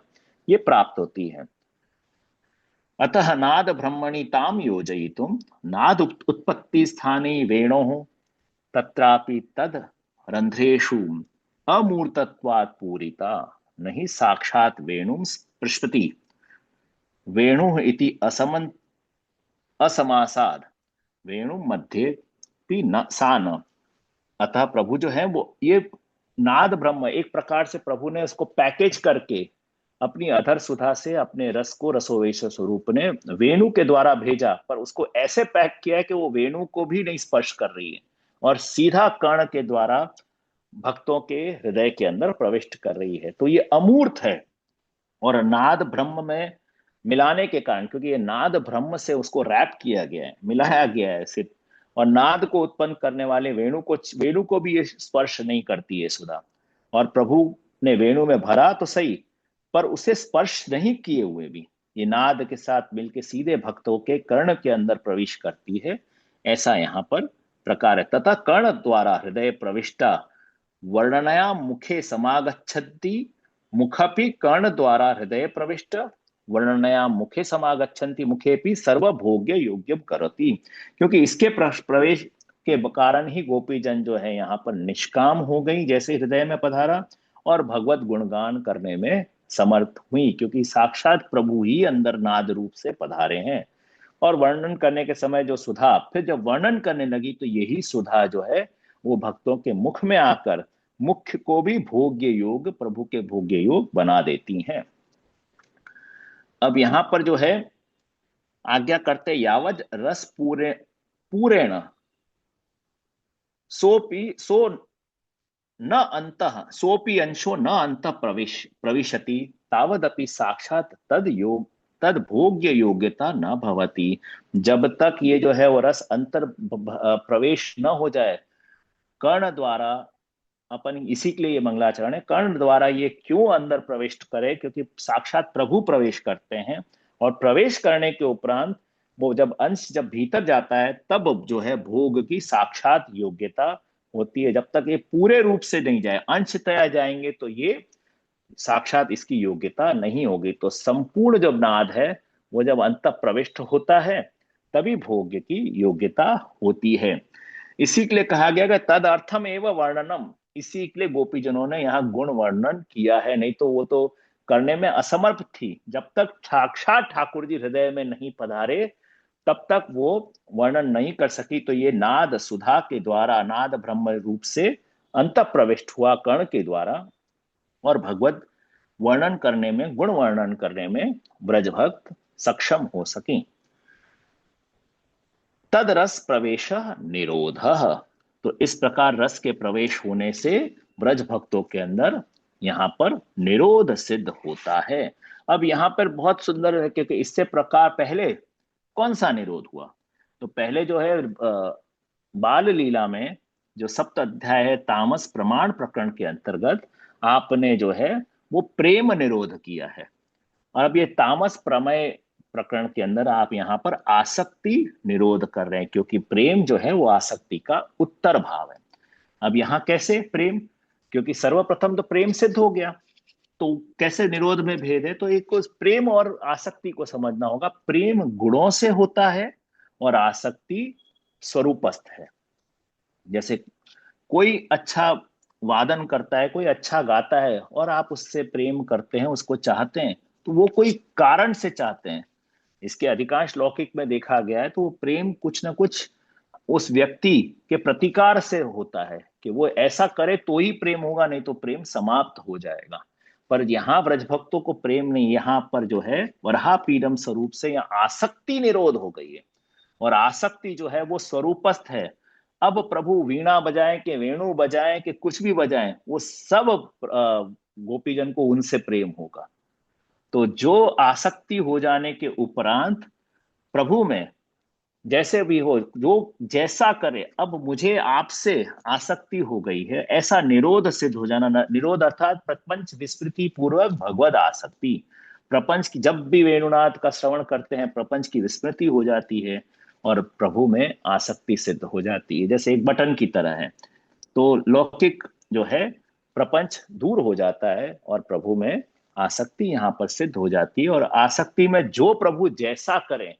ये प्राप्त होती है। अतः नाद ब्रह्मणि ताम योजयितुम नाद उत्पत्ति स्थाने वेणोः तत्रापि तद रंध्रेषु अमूर्तत्वात् पूरिता नहीं साक्षात वेणुं स्पृशति वेणुः इति असमासाद वेणु मध्ये भी न सा न। अतः प्रभु जो है वो ये नाद ब्रह्म एक प्रकार से प्रभु ने उसको पैकेज करके अपनी अधर सुधा से अपने रस को रसोवेश स्वरूप ने वेणु के द्वारा भेजा, पर उसको ऐसे पैक किया कि वो वेणु को भी नहीं स्पर्श कर रही है और सीधा कर्ण के द्वारा भक्तों के हृदय के अंदर प्रविष्ट कर रही है। तो ये अमूर्त है और नाद ब्रह्म में मिलाने के कारण, क्योंकि ये नाद ब्रह्म से उसको रैप किया गया है, मिलाया गया है सिर्फ, और नाद को उत्पन्न करने वाले वेणु को भी ये स्पर्श नहीं करती है सुधा। और प्रभु ने वेणु में भरा तो सही, पर उसे स्पर्श नहीं किए हुए भी ये नाद के साथ मिलकर सीधे भक्तों के कर्ण के अंदर प्रवेश करती है, ऐसा यहाँ पर प्रकार है। तथा कर्ण द्वारा हृदय प्रविष्टा वर्णनया मुखे समागच्छन्ति मुखपि कर्ण द्वारा हृदय प्रविष्ट वर्णनया मुखे समागच्छन्ति मुखेपि सर्वभोग्य योग्यम करोति। क्योंकि इसके प्रवेश के कारण ही गोपी जन जो है यहाँ पर निष्काम हो गई, जैसे हृदय में पधारा, और भगवत गुणगान करने में समर्थ हुई, क्योंकि साक्षात प्रभु ही अंदर नाद रूप से पधारे हैं। और वर्णन करने के समय जो सुधा फिर जब वर्णन करने लगी तो यही सुधा जो है वो भक्तों के मुख में आकर मुख्य को भी भोग्य योग, प्रभु के भोग्य योग बना देती हैं। अब यहां पर जो है आज्ञा करते यावज रस पूरेण सो न अंतः सोपि अंशो न अंत प्रविशति तावदपि साक्षात तद भोग्य योग्यता न भवति। जब तक ये जो है वो रस अंतर प्रवेश न हो जाए कर्ण द्वारा, अपन इसी के लिए ये मंगलाचरण है, कर्ण द्वारा ये क्यों अंदर प्रवेश करे, क्योंकि साक्षात प्रभु प्रवेश करते हैं, और प्रवेश करने के उपरांत वो जब अंश जब भीतर जाता है तब जो है भोग की साक्षात योग्यता होती है। जब तक ये पूरे रूप से नहीं जाए, अंशतया जाएंगे तो ये साक्षात इसकी योग्यता नहीं होगी। तो संपूर्ण जब नाद है वो जब अंत प्रविष्ट होता है तभी भोग्य की योग्यता होती है। इसी के लिए कहा गया कि तद अर्थम एवं वर्णनम, इसी के लिए गोपी जनों ने यहाँ गुण वर्णन किया है, नहीं तो वो तो करने में असमर्थ थी। जब तक साक्षात ठाकुर जी हृदय में नहीं पधारे तब तक वो वर्णन नहीं कर सकी। तो ये नाद सुधा के द्वारा नाद ब्रह्म रूप से अंत प्रविष्ट हुआ कर्ण के द्वारा, और भगवत वर्णन करने में, गुण वर्णन करने में ब्रज भक्त सक्षम हो सके। तद रस प्रवेश निरोध, तो इस प्रकार रस के प्रवेश होने से ब्रज भक्तों के अंदर यहाँ पर निरोध सिद्ध होता है। अब यहाँ पर बहुत सुंदर है, क्योंकि इससे प्रकार पहले कौन सा निरोध हुआ? तो पहले जो है बाल लीला में जो सप्त अध्याय है तामस प्रमाण प्रकरण के अंतर्गत आपने जो है वो प्रेम निरोध किया है। और अब ये तामस प्रमेय प्रकरण के अंदर आप यहाँ पर आसक्ति निरोध कर रहे हैं, क्योंकि प्रेम जो है वो आसक्ति का उत्तर भाव है। अब यहाँ कैसे प्रेम? क्योंकि सर्वप्रथम तो प्रेम सिद्ध हो गया, तो कैसे निरोध में भेद है? तो एक को प्रेम और आसक्ति को समझना होगा। प्रेम गुणों से होता है और आसक्ति स्वरूपस्थ है। जैसे कोई अच्छा वादन करता है, कोई अच्छा गाता है और आप उससे प्रेम करते हैं, उसको चाहते हैं, तो वो कोई कारण से चाहते हैं। इसके अधिकांश लौकिक में देखा गया है, तो वो प्रेम कुछ ना कुछ उस व्यक्ति के प्रतिकार से होता है कि वो ऐसा करे तो ही प्रेम होगा, नहीं तो प्रेम समाप्त हो जाएगा। पर यहाँ ब्रजभक्तों को प्रेम नहीं, यहाँ पर जो है वराह पीडम स्वरूप से यहाँ आसक्ति निरोध हो गई है। और आसक्ति जो है वो स्वरूपस्थ है। अब प्रभु वीणा बजाएं कि वेणु बजाएं कि कुछ भी बजाएं, वो सब गोपीजन को उनसे प्रेम होगा। तो जो आसक्ति हो जाने के उपरांत प्रभु में जैसे भी हो, जो जैसा करे, अब मुझे आपसे आसक्ति हो गई है, ऐसा निरोध सिद्ध हो जाना। निरोध अर्थात प्रपंच विस्मृति पूर्वक भगवद आसक्ति। प्रपंच की जब भी वेणुनाथ का श्रवण करते हैं, प्रपंच की विस्मृति हो जाती है और प्रभु में आसक्ति सिद्ध हो जाती है, जैसे एक बटन की तरह है। तो लौकिक जो है प्रपंच दूर हो जाता है और प्रभु में आसक्ति यहाँ पर सिद्ध हो जाती है। और आसक्ति में जो प्रभु जैसा करें,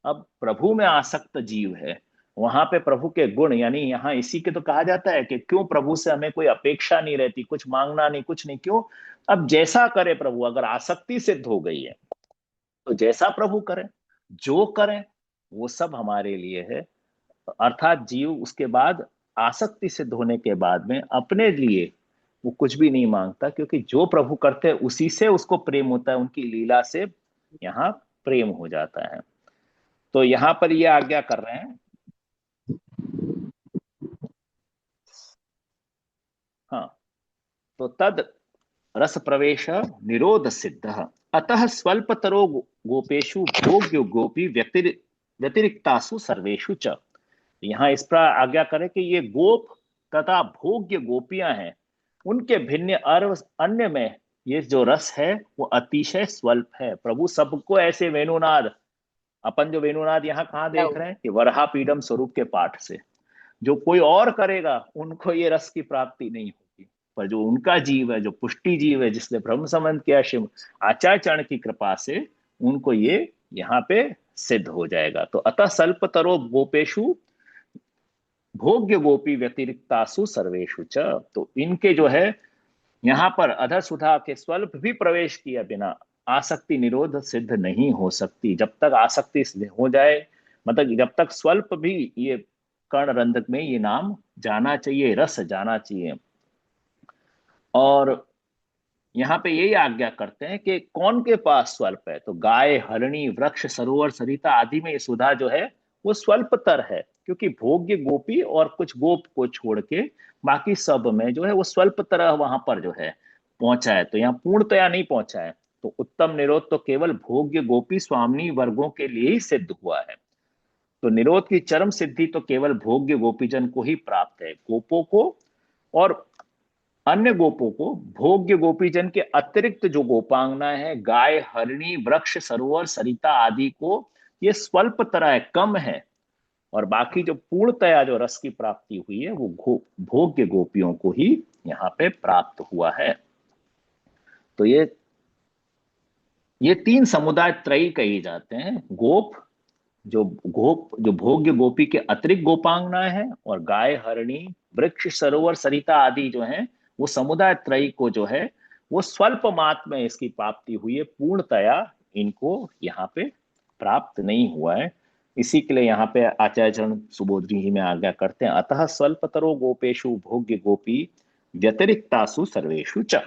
अब प्रभु में आसक्त जीव है, वहां पे प्रभु के गुण, यानी यहाँ इसी के तो कहा जाता है कि क्यों प्रभु से हमें कोई अपेक्षा नहीं रहती, कुछ मांगना नहीं, कुछ नहीं। क्यों? अब जैसा करे प्रभु, अगर आसक्ति सिद्ध हो गई है तो जैसा प्रभु करें, जो करें वो सब हमारे लिए है। अर्थात जीव उसके बाद आसक्ति सिद्ध होने के बाद में अपने लिए वो कुछ भी नहीं मांगता, क्योंकि जो प्रभु करते हैं उसी से उसको प्रेम होता है, उनकी लीला से यहाँ प्रेम हो जाता है। तो यहाँ पर ये आज्ञा कर रहे हैं, हाँ, तो तद रस प्रवेश निरोध सिद्ध अतः स्वल्पतरो गोपेशु भोग्य गोपी व्यतिरिक्तासु सर्वेशु च। यहाँ इस पर आज्ञा करें कि ये गोप तथा भोग्य गोपियां हैं, उनके भिन्न अन्य में ये जो रस है वो अतिशय स्वल्प है। प्रभु सबको ऐसे वेणुनाद, अपन जो वेणुनाद यहाँ कहाँ देख रहे हैं कि वराह पीडम स्वरूप के पाठ से, जो कोई और करेगा उनको ये रस की प्राप्ति नहीं होगी। पर जो उनका जीव है, जो पुष्टि जीव है, जिसने ब्रह्म संबंध किया शिव आचार्य चरण की कृपा से, उनको ये यहाँ पे सिद्ध हो जाएगा। तो अतः स्वल्पतरो गोपेशु भोग्य गोपी व्यतिरिक्तासु सर्वेशु च। तो इनके जो है यहाँ पर अधर सुधा के स्वल्प भी प्रवेश किया बिना आसक्ति निरोध सिद्ध नहीं हो सकती। जब तक आसक्ति हो जाए, मतलब जब तक स्वल्प भी ये कर्ण रंधक में ये नाम जाना चाहिए, रस जाना चाहिए। और यहाँ पे यही आज्ञा करते हैं कि कौन के पास स्वल्प है? तो गाय, हरिणी, वृक्ष, सरोवर, सरिता आदि में ये सुधा जो है वो स्वल्पतर है, क्योंकि भोग्य गोपी और कुछ गोप को छोड़ के बाकी सब में जो है वो स्वल्पतर वहां पर जो है पहुंचा है। तो यहाँ पूर्णतया नहीं पहुंचा है। तो उत्तम निरोध तो केवल भोग्य गोपी स्वामिनी वर्गों के लिए ही सिद्ध हुआ है। तो निरोध की चरम सिद्धि तो केवल भोग्य गोपीजन को ही प्राप्त है। गोपों को और अन्य गोपों को, भोग्य गोपीजन के अतिरिक्त जो गोपांगना है, गाय, हरिणी, वृक्ष, सरोवर, सरिता आदि को ये स्वल्प तरह है, कम है। और बाकी जो पूर्णतया जो रस की प्राप्ति हुई है वो भोग्य गोपियों को ही यहाँ पे प्राप्त हुआ है। तो ये तीन समुदाय त्रयी कहे जाते हैं। गोप जो भोग्य गोपी के अतिरिक्त गोपांगनाएं हैं, और गाय, हरिणी, वृक्ष, सरोवर, सरिता आदि जो हैं वो समुदाय त्रयी को जो है वो स्वल्प मात्र में इसकी प्राप्ति हुई है, पूर्णतया इनको यहाँ पे प्राप्त नहीं हुआ है। इसी के लिए यहाँ पे आचार्य चरण सुबोधरी जी में आज्ञा करते हैं, अतः स्वल्पतरो गोपेशु भोग्य गोपी व्यतिरिक्तासु सर्वेशु च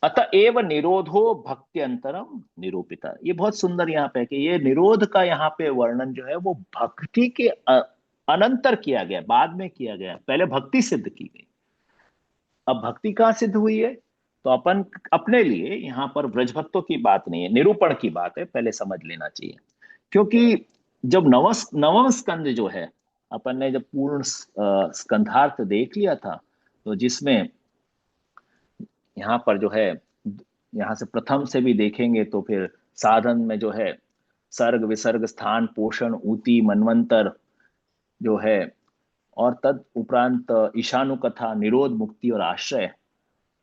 अतएव निरोधो भक्ति अंतरम निरूपिता। ये बहुत सुंदर यहाँ पे कि ये निरोध का यहाँ पे वर्णन जो है वो भक्ति के अनंतर किया गया, बाद में किया गया, पहले भक्ति सिद्ध की गई। अब भक्ति कहाँ सिद्ध हुई है? तो अपन अपने लिए यहाँ पर ब्रज भक्तों की बात नहीं है, निरूपण की बात है, पहले समझ लेना चाहिए। क्योंकि जब नवम स्कंद जो है, अपन ने जब पूर्ण स्कंधार्थ देख लिया था, तो जिसमें यहाँ पर जो है, यहाँ से प्रथम से भी देखेंगे तो फिर साधन में जो है सर्ग विसर्ग स्थान पोषण ऊति मनवंतर जो है, और तद उपरांत ईशानु कथा निरोध मुक्ति और आश्रय,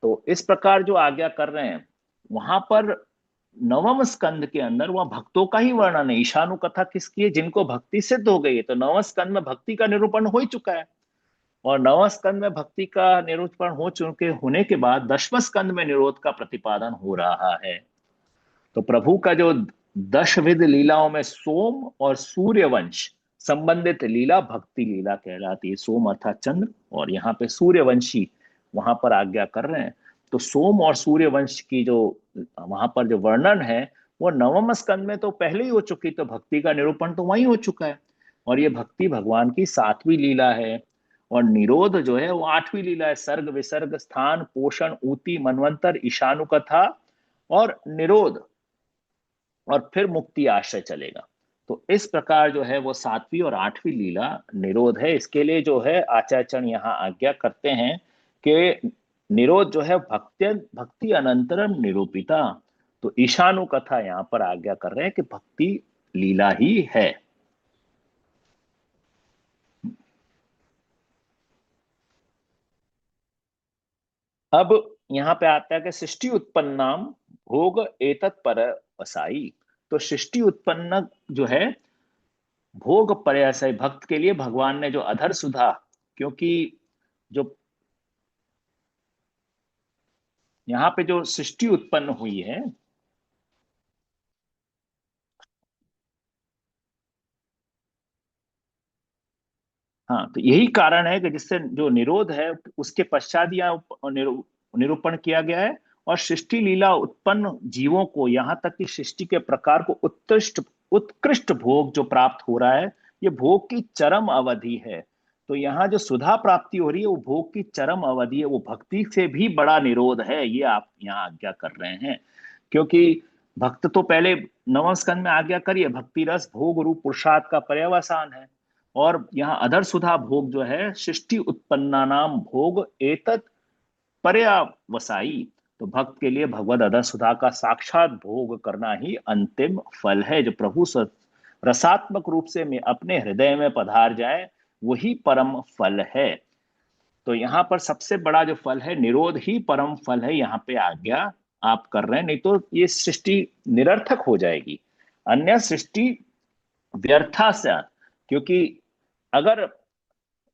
तो इस प्रकार जो आज्ञा कर रहे हैं, वहां पर नवम स्कंद के अंदर वह भक्तों का ही वर्णन है। ईशानु कथा किसकी है? जिनको भक्ति सिद्ध हो गई है। तो नवम स्कंद में भक्ति का निरूपण हो ही चुका है, और नवम स्कंद में भक्ति का निरूपण हो चुके होने के बाद दशम स्कंद में निरोध का प्रतिपादन हो रहा है। तो प्रभु का जो दशविध लीलाओं में सोम और सूर्यवंश संबंधित लीला भक्ति लीला कहलाती है। सोम अर्थात चंद्र, और यहाँ पे सूर्यवंशी वहां पर आज्ञा कर रहे हैं। तो सोम और सूर्यवंश की जो वहां पर जो वर्णन है, वो नवम स्कंद में तो पहले ही हो चुकी, तो भक्ति का निरूपण तो वहीं हो चुका है। और ये भक्ति भगवान की 7वीं लीला है, और निरोध जो है वो 8वीं लीला है। सर्ग विसर्ग स्थान पोषण ऊति मनवंतर ईशानु कथा और निरोध, और फिर मुक्ति आश्रय चलेगा। तो इस प्रकार जो है वो 7वीं और 8वीं लीला निरोध है। इसके लिए जो है आचार्यचरण यहाँ आज्ञा करते हैं कि निरोध जो है भक्ति अनंतरम निरूपिता। तो ईशानु कथा यहाँ पर आज्ञा कर रहे हैं कि भक्ति लीला ही है। अब यहाँ पे आता है कि सृष्टि उत्पन्नाम भोग एतत् पर वसाई। तो सृष्टि उत्पन्न जो है भोग पर्याय भक्त के लिए भगवान ने जो अधर सुधा, क्योंकि जो यहाँ पे जो सृष्टि उत्पन्न हुई है, हाँ, तो यही कारण है कि जिससे जो निरोध है उसके पश्चात यहाँ निरूपण किया गया है। और सृष्टि लीला उत्पन्न जीवों को, यहाँ तक कि सृष्टि के प्रकार को उत्कृष्ट भोग जो प्राप्त हो रहा है, ये भोग की चरम अवधि है। तो यहाँ जो सुधा प्राप्ति हो रही है वो भोग की चरम अवधि है, वो भक्ति से भी बड़ा निरोध है, ये आप यहाँ आज्ञा कर रहे हैं। क्योंकि भक्त तो पहले नवम स्कंद में आज्ञा करिए, भक्ति रस भोग रूप पुरुषार्थ का पर्यवसान है। और यहाँ अधर सुधा भोग जो है सृष्टि उत्पन्ना नाम भोग एतत् पर्यावसाई। तो भक्त के लिए भगवद अधर सुधा का साक्षात भोग करना ही अंतिम फल है। जो प्रभु रसात्मक रूप से में अपने हृदय में पधार जाए, वही परम फल है। तो यहाँ पर सबसे बड़ा जो फल है निरोध ही परम फल है, यहाँ पे आज्ञा आप कर रहे हैं। नहीं तो ये सृष्टि निरर्थक हो जाएगी, अन्य सृष्टि व्यर्था से। क्योंकि अगर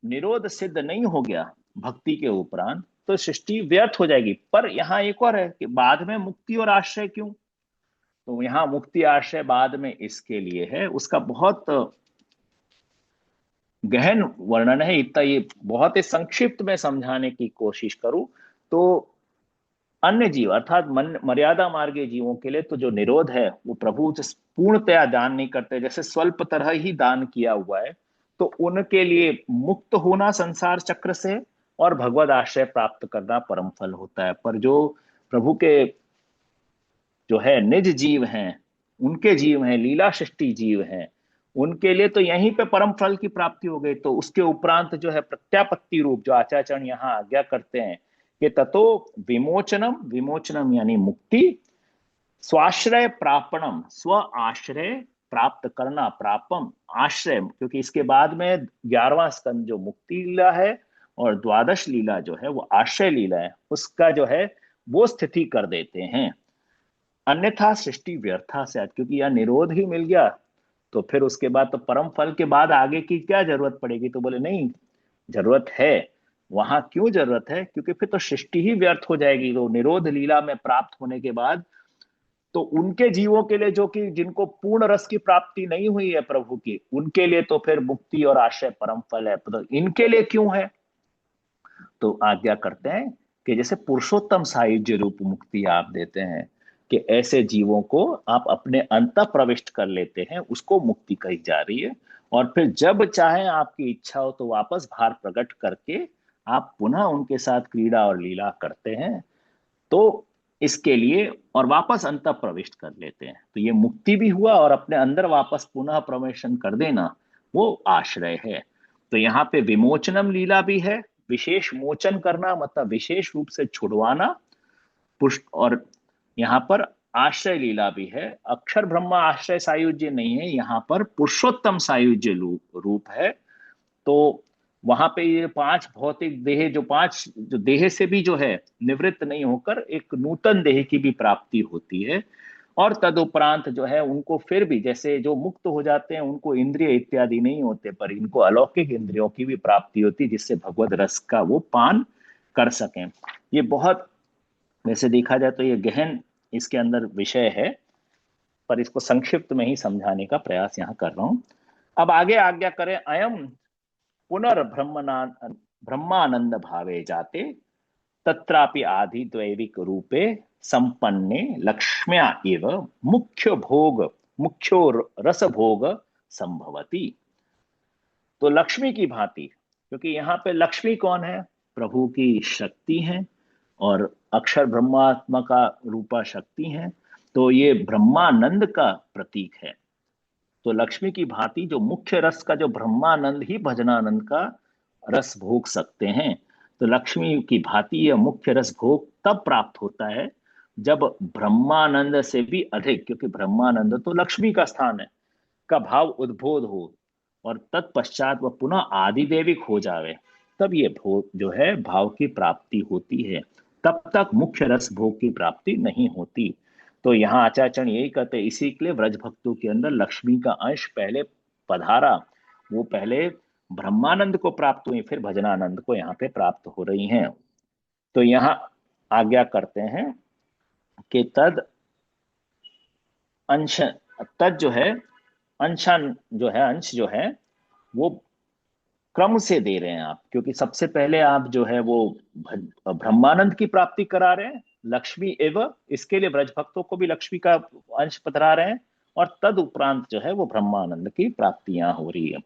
निरोध सिद्ध नहीं हो गया भक्ति के उपरांत, तो सृष्टि व्यर्थ हो जाएगी। पर यहाँ एक और है कि बाद में मुक्ति और आश्रय क्यों? तो यहाँ मुक्ति आश्रय बाद में इसके लिए है, उसका बहुत गहन वर्णन है। इतना ये बहुत ही संक्षिप्त में समझाने की कोशिश करूं तो अन्य जीव अर्थात मर्यादा मार्गीय जीवों के लिए तो जो निरोध है वो प्रभु पूर्णतया दान नहीं करते, जैसे स्वल्प तरह ही दान किया हुआ है। तो उनके लिए मुक्त होना संसार चक्र से और भगवद आश्रय प्राप्त करना परम फल होता है। पर जो प्रभु के जो है निज जीव हैं, उनके जीव हैं, लीला सृष्टि जीव हैं, उनके लिए तो यहीं पे परम फल की प्राप्ति हो गई। तो उसके उपरांत जो है प्रत्यापत्ति रूप जो आचार्यचरण यहाँ आज्ञा करते हैं कि ततो विमोचनम, विमोचनम यानी मुक्ति, स्वाश्रय प्रापणम स्व आश्रय प्राप्त करना, प्रापम आश्रय, क्योंकि इसके बाद में 11वां स्कंद जो मुक्ति लीला है और द्वादश लीला जो है वो आश्रय लीला है, उसका जो है वो स्थिति कर देते हैं। अन्यथा सृष्टि व्यर्था से, क्योंकि यह निरोध ही मिल गया तो फिर उसके बाद तो परम फल के बाद आगे की क्या जरूरत पड़ेगी? तो बोले नहीं, जरूरत है। वहां क्यों जरूरत है? क्योंकि फिर तो सृष्टि ही व्यर्थ हो जाएगी। तो निरोध लीला में प्राप्त होने के बाद तो उनके जीवों के लिए जो कि जिनको पूर्ण रस की प्राप्ति नहीं हुई है प्रभु की, उनके लिए तो फिर मुक्ति और आश्रय परम फल है। तो इनके लिए क्यों है? तो आज्ञा करते हैं कि जैसे पुरुषोत्तम सायुज्य रूप मुक्ति आप देते हैं, कि ऐसे जीवों को आप अपने अंत प्रविष्ट कर लेते हैं, उसको मुक्ति कही जा रही है। और फिर जब चाहे आपकी इच्छा हो तो वापस भार प्रकट करके आप पुनः उनके साथ क्रीड़ा और लीला करते हैं। तो इसके लिए और वापस अंत प्रविष्ट कर लेते हैं, तो ये मुक्ति भी हुआ और अपने अंदर वापस पुनः प्रवेशन कर देना वो आश्रय है। तो यहाँ पे विमोचनम लीला भी है, विशेष मोचन करना मतलब विशेष रूप से छुड़वाना पुष्ट, और यहाँ पर आश्रय लीला भी है। अक्षर ब्रह्मा आश्रय सायुज्य नहीं है, यहाँ पर पुरुषोत्तम सायुज्य रूप है। तो वहां पे ये पांच भौतिक देह, जो पांच जो देह से भी जो है निवृत्त नहीं होकर एक नूतन देह की भी प्राप्ति होती है। और तदुपरांत जो है उनको फिर भी, जैसे जो मुक्त हो जाते हैं उनको इंद्रिय इत्यादि नहीं होते, पर इनको अलौकिक इंद्रियों की भी प्राप्ति होती है जिससे भगवत रस का वो पान कर सकें। ये बहुत, वैसे देखा जाए तो ये गहन इसके अंदर विषय है, पर इसको संक्षिप्त में ही समझाने का प्रयास यहाँ कर रहा हूं। अब आगे आज्ञा करें। अयम ब्रह्मानंद भावे जाते तत्रापि आदि दैविक रूपे संपन्ने लक्ष्म्या एव मुख्यो रस भोग संभवती। तो लक्ष्मी की भांति, क्योंकि यहाँ पे लक्ष्मी कौन है? प्रभु की शक्ति है और अक्षर ब्रह्मात्मा का रूपा शक्ति है, तो ये ब्रह्मानंद का प्रतीक है। तो लक्ष्मी की भांति जो मुख्य रस का, जो ब्रह्मानंद ही भजनानंद का रस भोग सकते हैं, तो लक्ष्मी की भांति यह मुख्य रस भोग तब प्राप्त होता है जब ब्रह्मानंद से भी अधिक, क्योंकि ब्रह्मानंद तो लक्ष्मी का स्थान है, का भाव उद्बोध हो और तत्पश्चात वह पुनः आदिदेविक हो जावे, तब ये भोग जो है भाव की प्राप्ति होती है। तब तक मुख्य रस भोग की प्राप्ति नहीं होती। तो यहाँ आचार्य यही कहते हैं, इसी के लिए व्रज भक्तों के अंदर लक्ष्मी का अंश पहले पधारा, वो पहले ब्रह्मानंद को प्राप्त हुई, फिर भजनानंद को यहाँ पे प्राप्त हो रही हैं। तो यहाँ आज्ञा करते हैं कि तद अंश, तद जो है अंशन जो है, अंश जो है वो क्रम से दे रहे हैं आप, क्योंकि सबसे पहले आप जो है वो ब्रह्मानंद की प्राप्ति करा रहे हैं, लक्ष्मी एवं इसके लिए ब्रज भक्तों को भी लक्ष्मी का अंश पधरा रहे हैं, और तद उपरांत जो है वो ब्रह्मानंद की प्राप्तियां हो रही है।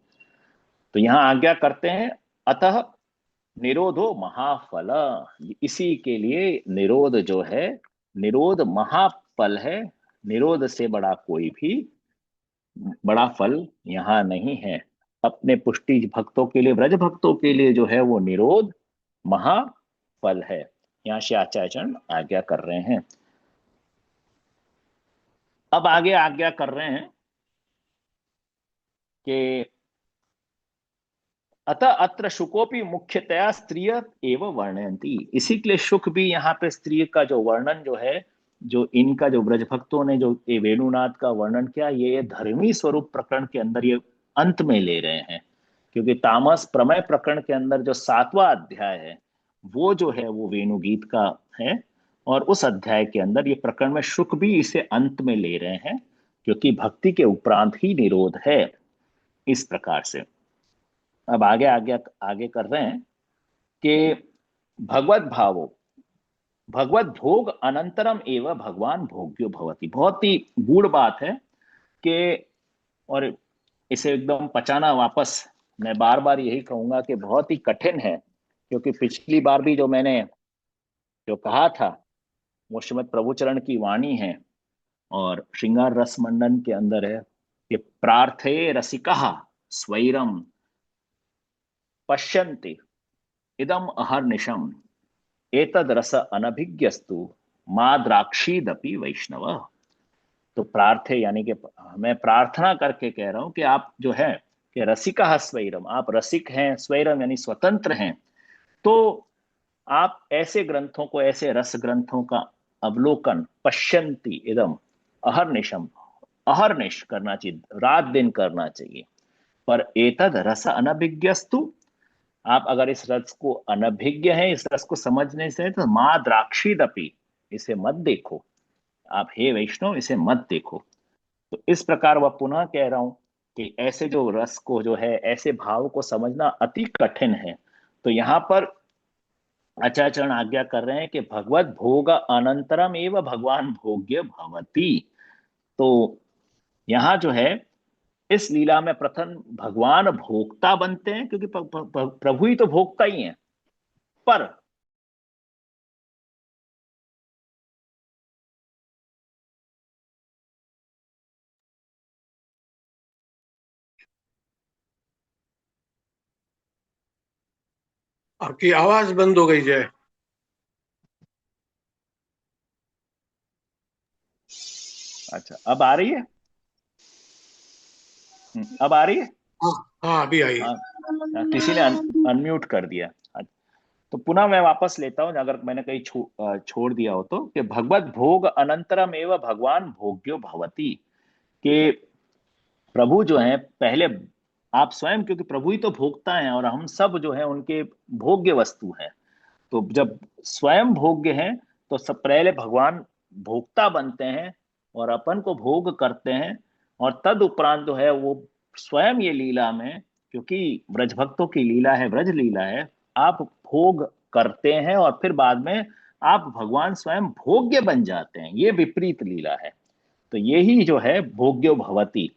तो यहाँ आज्ञा करते हैं अतः निरोधो महाफल, इसी के लिए निरोध जो है, निरोध महाफल है, निरोध से बड़ा कोई भी बड़ा फल यहाँ नहीं है। अपने पुष्टि भक्तों के लिए, ब्रज भक्तों के लिए जो है वो निरोध महाफल है। यहाँ से आचार्य आज्ञा कर रहे हैं। अब आगे आज्ञा कर रहे हैं कि अतः अत्र शुकोपि मुख्यतया स्त्रिय एवं वर्णयंती, इसी के लिए शुक भी यहाँ पे स्त्री का जो वर्णन जो है, जो इनका जो ब्रज भक्तों ने जो ये वेणुनाथ का वर्णन किया, ये धर्मी स्वरूप प्रकरण के अंदर ये अंत में ले रहे हैं, क्योंकि तामस प्रमेय प्रकरण के अंदर जो 7वां अध्याय है वो जो है वो वेणुगीत का है, और उस अध्याय के अंदर ये प्रकरण में शुक भी इसे अंत में ले रहे हैं, क्योंकि भक्ति के उपरांत ही निरोध है। इस प्रकार से अब आगे आगे आगे कर रहे हैं कि भगवत भावो भगवत भोग अनंतरम एवं भगवान भोग्यो भवति। बहुत ही गूढ़ बात है कि, और इसे एकदम पचाना वापस, मैं बार बार यही कहूंगा कि बहुत ही कठिन है, क्योंकि पिछली बार भी जो मैंने जो कहा था वो श्रीमद प्रभुचरण की वाणी है और श्रृंगार रस मंडन के अंदर है कि प्रार्थे रसिका स्वैरम पश्यन्ति इदम अहर्निशम एतद रस अनभिज्ञस्तु माद्राक्षीदपि वैष्णव। तो प्रार्थे यानी कि मैं प्रार्थना करके कह रहा हूं कि आप जो है कि रसिका स्वैरम, आप रसिक हैं, स्वैरम यानी स्वतंत्र हैं, तो आप ऐसे ग्रंथों को, ऐसे रस ग्रंथों का अवलोकन पश्यन्ति इदम अहर्निशम, अहर्निश करना चाहिए, रात दिन करना चाहिए, पर एतद रस अनभिज्ञस्तु, आप अगर इस रस को अनभिज्ञ हैं, इस रस को समझने से, तो माँ द्राक्षीदपि, इसे मत देखो आप, हे वैष्णव इसे मत देखो। तो इस प्रकार वह पुनः कह रहा हूं कि ऐसे जो रस को जो है, ऐसे भाव को समझना अति कठिन है। तो यहाँ पर आचार्य आज्ञा कर रहे हैं कि भगवत भोग अनंतरम एवं भगवान भोग्य भवति। तो यहाँ जो है इस लीला में प्रथम भगवान भोक्ता बनते हैं, क्योंकि प्रभु ही तो भोक्ता ही हैं, पर आपकी आवाज बंद हो गई जय। अच्छा, अब आ रही है? अब आ रही है? हाँ हाँ, अभी आई। हाँ, किसी ने अनम्यूट कर दिया। तो पुनः मैं वापस लेता हूं, अगर मैंने कहीं छोड़ दिया हो तो, कि भगवत भोग अनंतरम एवं भगवान भोग्यो भवति, कि प्रभु जो है पहले, आप स्वयं, क्योंकि प्रभु ही तो भोगता है और हम सब जो है उनके भोग्य वस्तु हैं। तो जब स्वयं भोग्य हैं तो सब पहले भगवान भोक्ता बनते हैं और अपन को भोग करते हैं, और तद उपरांत जो है वो स्वयं ये लीला में, क्योंकि ब्रज भक्तों की लीला है, ब्रज लीला है, आप भोग करते हैं और फिर बाद में आप भगवान स्वयं भोग्य बन जाते हैं। ये विपरीत लीला है। तो यही जो है भोग्यो भवति।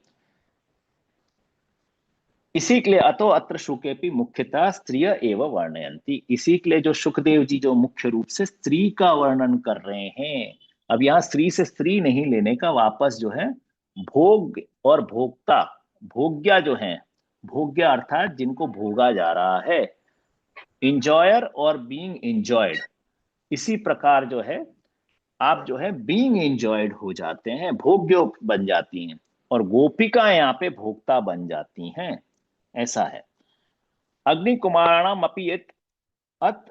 इसी के लिए अतो अत्र शुकेपि मुख्यतः स्त्रिय एवं वर्णयंती, इसी के लिए जो सुखदेव जी जो मुख्य रूप से स्त्री का वर्णन कर रहे हैं। अब यहाँ स्त्री से स्त्री नहीं लेने का, वापस जो है भोग और भोक्ता, भोग्या जो है, भोग्या अर्थात जिनको भोगा जा रहा है, इंजॉयर और बीइंग इंजॉयड। इसी प्रकार जो है आप जो है बीइंग इंजॉयड हो जाते हैं, भोग्य बन जाती हैं, और गोपिका यहाँ पे भोक्ता बन जाती हैं। ऐसा है। अग्नि कुमाराणाम अपि यत् अत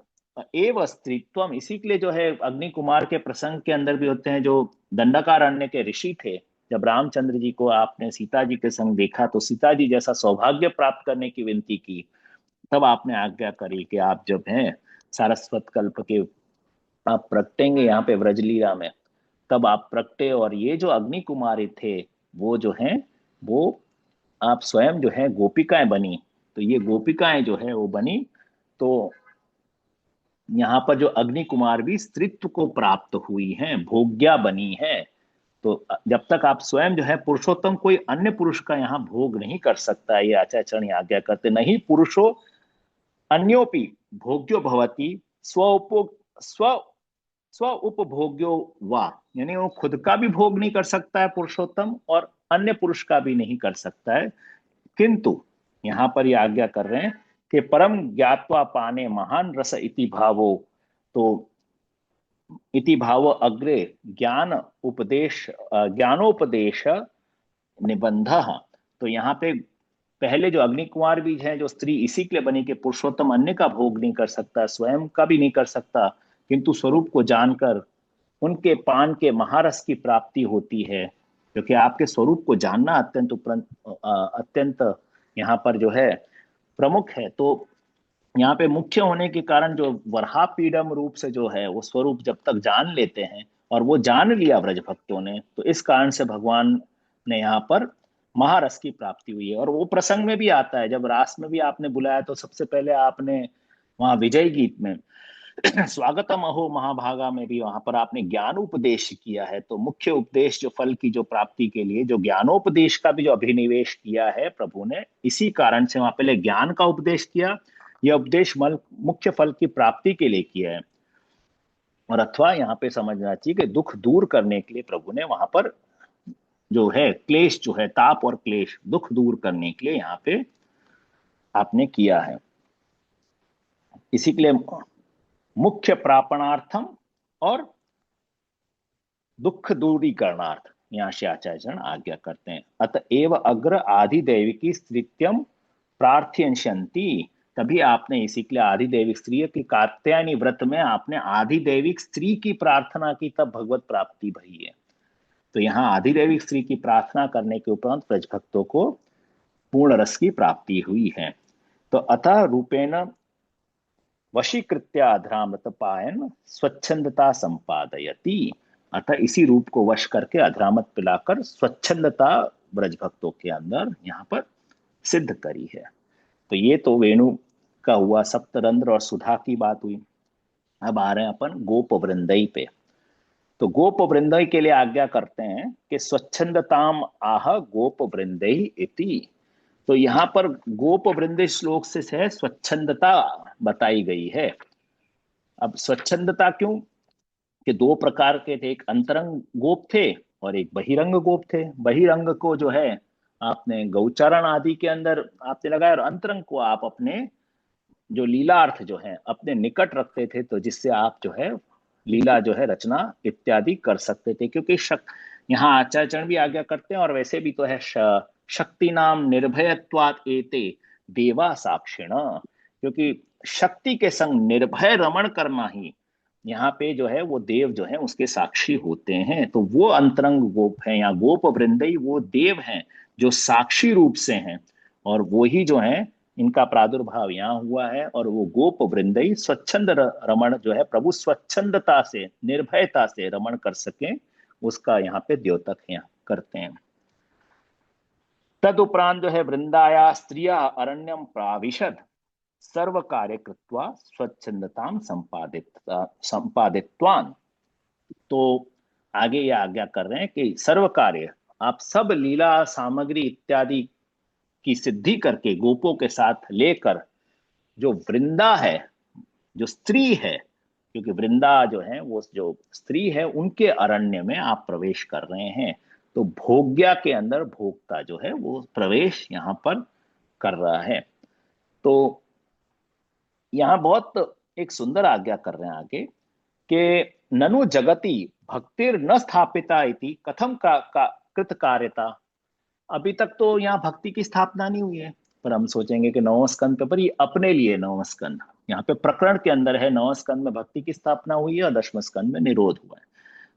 एव स्त्रीत्वम, इसी के लिए जो है अग्नि कुमार के प्रसंग के अंदर भी होते हैं, जो दंडकारण्य के ऋषि थे। जब रामचंद्र जी को आपने सीता जी के संग देखा तो सीता जी जैसा सौभाग्य प्राप्त करने की विनती की, तब आपने आज्ञा करी कि आप जब हैं सारस्वत कल्प के, आप प्रगटेंगे यहाँ पे व्रजलीला में, तब आप प्रगटे। और ये जो अग्नि कुमारी थे वो जो हैं, वो आप स्वयं जो है गोपिकाएं बनी। तो ये गोपिकाएं जो है वो बनी, तो यहाँ पर जो अग्नि कुमार भी स्त्रीत्व को प्राप्त हुई हैं, भोग्या बनी है। तो जब तक आप स्वयं जो है पुरुषोत्तम, कोई अन्य पुरुष का यहाँ भोग नहीं कर सकता, ये आचार्य आज्ञा करते, नहीं पुरुषो अन्योपि भोग्यो भवति स्व स्व उपभोग्यो वा, यानी वो खुद का भी भोग नहीं कर सकता है पुरुषोत्तम, और अन्य पुरुष का भी नहीं कर सकता है। किंतु यहाँ पर ये आज्ञा कर रहे हैं कि परम ज्ञात्वा पाने महान रस इति भावो, तो इति भावो अग्रे ज्ञान उपदेश ज्ञानोपदेश निबंध। तो यहाँ पे पहले जो अग्नि कुमार बीज है, जो स्त्री इसी के लिए बनी कि पुरुषोत्तम अन्य का भोग नहीं कर सकता, स्वयं का भी नहीं कर सकता, किंतु स्वरूप को जानकर उनके पान के महारस की प्राप्ति होती है, क्योंकि आपके स्वरूप को जानना अत्यंत यहाँ पर जो है प्रमुख है। तो यहाँ पे मुख्य होने के कारण जो वराहपीडम रूप से जो है वो स्वरूप जब तक जान लेते हैं, और वो जान लिया व्रज भक्तों ने, तो इस कारण से भगवान ने यहाँ पर महारस की प्राप्ति हुई है। और वो प्रसंग में भी आता है, जब रास में भी आपने बुलाया तो सबसे पहले आपने वहां विजय गीत में स्वागतम अहो महाभागा में भी वहां पर आपने ज्ञानोपदेश किया है। तो मुख्य उपदेश जो फल की जो प्राप्ति के लिए जो ज्ञानोपदेश का भी जो अभिनिवेश किया है प्रभु ने, इसी कारण से वहां पहले ज्ञान का उपदेश किया। यह उपदेश मुख्य फल की प्राप्ति के लिए किया है। और अथवा यहाँ पे समझना चाहिए कि दुख दूर करने के लिए प्रभु ने वहां पर जो है क्लेश, जो है ताप और क्लेश, दुख दूर करने के लिए यहाँ पे आपने किया है। इसी के लिए मुख्य प्रापणार्थम और दुख दूरीकरणार्थ यहाँ से आचार्य आज्ञा करते हैं। अतएव अग्र आधिदैविकी स्त्रीत्यम प्रार्थ्यंशंति, तभी आपने इसी के लिए आधिदैविक स्त्री की कात्यायनी व्रत में आपने आधिदैविक स्त्री की प्रार्थना की, तब भगवत प्राप्ति भई है। तो यहाँ आधिदैविक स्त्री की प्रार्थना करने के उपरांत ब्रज भक्तों को पूर्ण रस की प्राप्ति हुई है। तो अतः रूपेण वशीकृत्या अधरामृत पायन स्वच्छंदता संपादयति, अतः इसी रूप को वश करके अधरामृत पिलाकर स्वच्छंदता ब्रज भक्तों के अंदर यहाँ पर सिद्ध करी है। तो ये तो वेणु का हुआ, सप्तरंध्र और सुधा की बात हुई। अब आ रहे हैं अपन गोप वृंदई पे। तो गोप वृंद के लिए आज्ञा करते हैं कि स्वच्छंदताम आह गोप वृंद इति। तो यहाँ पर गोप वृंद श्लोक से है स्वच्छंदता बताई गई है। अब स्वच्छंदता क्यों? कि दो प्रकार के थे, एक अंतरंग गोप थे और एक बहिरंग गोप थे। बहिरंग को जो है आपने गौचारण आदि के अंदर आपने लगाया, और अंतरंग को आप अपने जो लीलार्थ जो है अपने निकट रखते थे, तो जिससे आप जो है लीला जो है रचना इत्यादि कर सकते थे। क्योंकि यहाँ आचार्यचरण भी आज्ञा करते हैं, और वैसे भी तो है शक्ति नाम निर्भयत्वात् एते देवा साक्षिण। क्योंकि शक्ति के संग निर्भय रमण करना ही यहाँ पे जो है वो देव जो है उसके साक्षी होते हैं। तो वो अंतरंग गोप है, या गोप वृंदई वो देव हैं जो साक्षी रूप से हैं, और वो ही जो है इनका प्रादुर्भाव यहाँ हुआ है। और वो गोप वृंदई स्वच्छंद रमण जो है प्रभु स्वच्छंदता से निर्भयता से रमण कर सके, उसका यहाँ पे द्योतक यहाँ करते हैं। तद उपरांत जो है वृंदाया स्त्रिया अरण्यम प्राविशद सर्व कार्य कृत्वा स्वच्छंदताम संपादित्वान। तो आगे ये आज्ञा कर रहे हैं कि सर्व कार्य आप सब लीला सामग्री इत्यादि की सिद्धि करके गोपों के साथ लेकर जो वृंदा है, जो स्त्री है, क्योंकि वृंदा जो है वो जो स्त्री है उनके अरण्य में आप प्रवेश कर रहे हैं। तो भोग्या के अंदर भोक्ता जो है वो प्रवेश यहाँ पर कर रहा है। तो यहाँ बहुत एक सुंदर आज्ञा कर रहे हैं आगे कि ननु जगति भक्तिर न स्थापिता इति कथम का कृत कार्यता। अभी तक तो यहाँ भक्ति की स्थापना नहीं हुई है, पर हम सोचेंगे कि नौवें स्कंद पे, पर ये अपने लिए नौवें स्कंद यहाँ पे प्रकरण के अंदर है, नौवें स्कंद में भक्ति की स्थापना हुई है और 10वें स्कंद में निरोध हुआ है।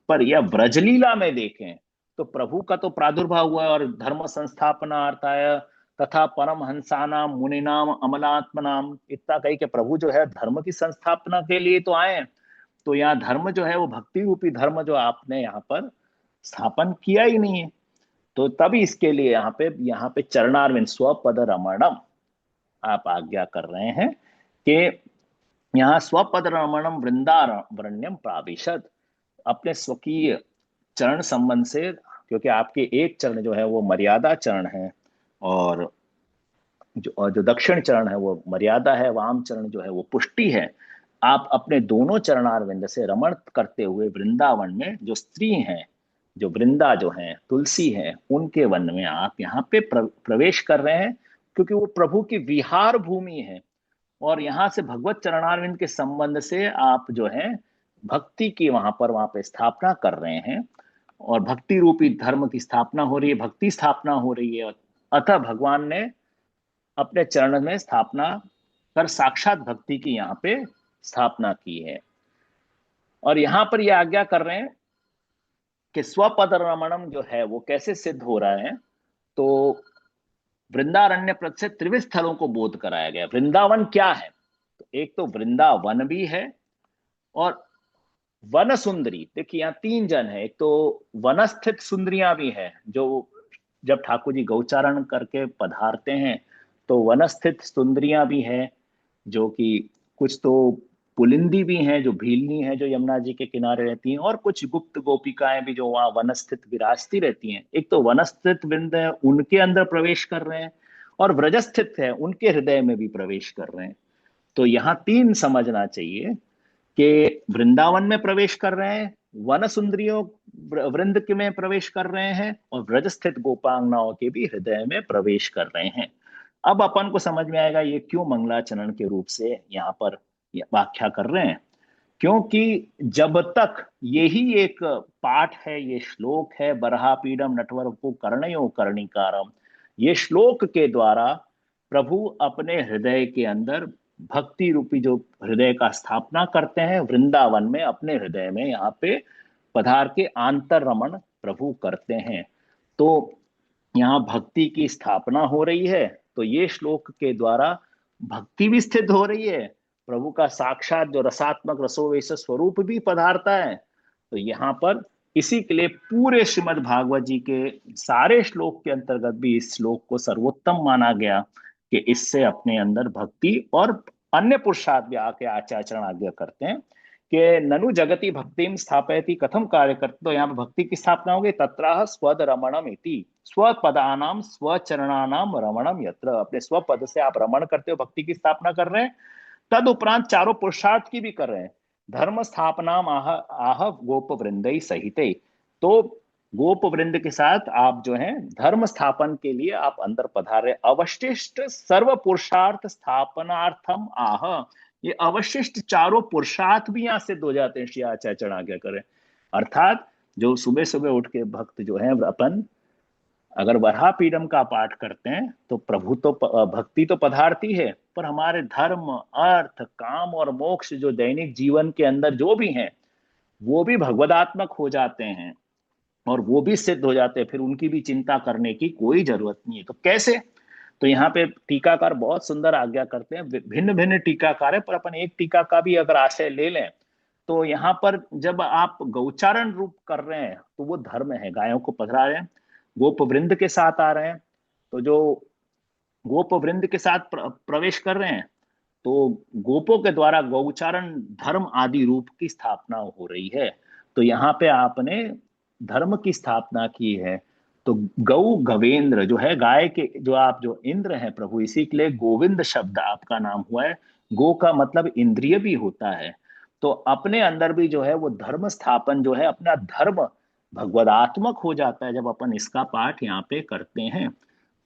पर यह ब्रजलीला में देखें तो प्रभु का तो प्रादुर्भाव हुआ है, और धर्म संस्थापनार्थाय तथा परम हंसानाम मुनिनाम अमलात्मनाम इतना कही कि प्रभु जो है धर्म की संस्थापना के लिए तो आए। तो यहाँ धर्म जो है वो भक्ति रूपी धर्म जो आपने यहाँ पर स्थापन किया ही नहीं है। तो तभी इसके लिए यहाँ पे चरणारविंद स्वपद रमणम आप आज्ञा कर रहे हैं कि यहाँ स्वपद रमणम वृंदारण्यम प्राविशद, अपने स्वकीय चरण संबंध से, क्योंकि आपके एक चरण जो है वो मर्यादा चरण है, और जो दक्षिण चरण है वो मर्यादा है, वाम चरण जो है वो पुष्टि है। आप अपने दोनों चरणारविंद से रमण करते हुए वृंदावन में जो स्त्री हैं, जो वृंदा जो है तुलसी है, उनके वन में आप यहाँ पे प्रवेश कर रहे हैं, क्योंकि वो प्रभु की विहार भूमि है। और यहाँ से भगवत चरणारविंद के संबंध से आप जो है भक्ति की वहां पे स्थापना कर रहे हैं, और भक्ति रूपी धर्म की स्थापना हो रही है, भक्ति स्थापना हो रही है। अतः भगवान ने अपने चरण में स्थापना कर साक्षात भक्ति की यहाँ पे स्थापना की है। और यहाँ पर यह आज्ञा कर रहे हैं कि स्वपद रमणम जो है वो कैसे सिद्ध हो रहा है। तो वृंदारण्य पद से त्रिविध स्थलों को बोध कराया गया। वृंदावन क्या है? तो एक तो वृंदावन भी है, और वन सुंदरी, देखिए यहाँ तीन जन है। एक तो वनस्थित सुंदरियां भी है, जो जब ठाकुर जी गौचारण करके पधारते हैं तो वनस्थित सुंदरियां भी है, जो कि कुछ तो पुलिंदी भी हैं जो भीलनी है, जो यमुना जी के किनारे रहती हैं, और कुछ गुप्त गोपिकाएं भी जो वहां वनस्थित विराजती रहती हैं। एक तो वनस्थित वृंद है, उनके अंदर प्रवेश कर रहे हैं, और व्रजस्थित है, उनके हृदय में भी प्रवेश कर रहे हैं। तो यहाँ तीन समझना चाहिए कि वृंदावन में प्रवेश कर रहे हैं, वन सुंदरियों वृंद में प्रवेश कर रहे हैं, और व्रजस्थित गोपांगनाओं के भी हृदय में प्रवेश कर रहे हैं। अब अपन को समझ में आएगा ये क्यों मंगलाचरण के रूप से यहाँ पर व्याख्या कर रहे हैं। क्योंकि जब तक यही एक पाठ है, ये श्लोक है, बरहापीडम नटवर को कर्णयो कर्णिकारम, ये श्लोक के द्वारा प्रभु अपने हृदय के अंदर भक्ति रूपी जो हृदय का स्थापना करते हैं, वृंदावन में अपने हृदय में यहाँ पे पधार के आंतर रमण प्रभु करते हैं। तो यहाँ भक्ति की स्थापना हो रही है, तो ये श्लोक के द्वारा भक्ति भी स्थित हो रही है, प्रभु का साक्षात जो रसात्मक रसोवेश स्वरूप भी पधारता है। तो यहाँ पर इसी के लिए पूरे श्रीमद् भागवत जी के सारे श्लोक के अंतर्गत भी इस श्लोक को सर्वोत्तम माना गया कि इससे अपने अंदर भक्ति और अन्य पुरुषार्थ भी आके आचार्य आज्ञा करते हैं कि ननु जगति भक्तिम स्थापयति कथम कार्य करते, तो यहाँ पे भक्ति की स्थापना होगी। तत्राह स्वद रमणम इति, स्वपदानाम स्वचरणानाम रमणम यत्र, अपने स्वपद से आप रमण करते हो, भक्ति की स्थापना कर रहे हैं। तद उपरांत चारों पुरुषार्थ की भी कर रहे हैं। धर्म स्थापना आह आह गोप वृंदई सहिते, तो गोप वृंद के साथ आप जो है धर्म स्थापन के लिए आप अंदर पधारे। अवशिष्ट सर्व पुरुषार्थ स्थापनार्थम आह, ये अवशिष्ट चारों पुरुषार्थ भी यहां सिद्ध हो जाते हैं। श्री आचार्य चढ़ा क्या करें, अर्थात जो सुबह सुबह उठ के भक्त जो है अपन अगर वराह पीडम का पाठ करते हैं तो प्रभु तो भक्ति तो पधारती है, पर हमारे धर्म अर्थ काम और मोक्ष जो दैनिक जीवन के अंदर जो भी हैं वो भी भगवदात्मक हो जाते हैं और वो भी सिद्ध हो जाते हैं। फिर उनकी भी चिंता करने की कोई जरूरत नहीं है। तो कैसे, तो यहाँ पे टीकाकार बहुत सुंदर आज्ञा करते हैं। भिन्न भिन्न टीकाकार है, पर अपन एक टीका का भी अगर आशय ले लें तो यहाँ पर जब आप गौचारण रूप कर रहे हैं तो वो धर्म है, गायों को पधरा रहे हैं, गोप वृंद के साथ आ रहे हैं, तो जो गोप वृंद के साथ प्रवेश कर रहे हैं तो गोपों के द्वारा गौचारण धर्म आदि रूप की स्थापना हो रही है। तो यहाँ पे आपने धर्म की स्थापना की है। तो गौ गवेंद्र जो है, गाय के जो आप जो इंद्र हैं प्रभु, इसी के लिए गोविंद शब्द आपका नाम हुआ है। गो का मतलब इंद्रिय भी होता है। तो अपने अंदर भी जो है वो धर्म स्थापन जो है, अपना धर्म भगवदात्मक हो जाता है जब अपन इसका पाठ यहाँ पे करते हैं।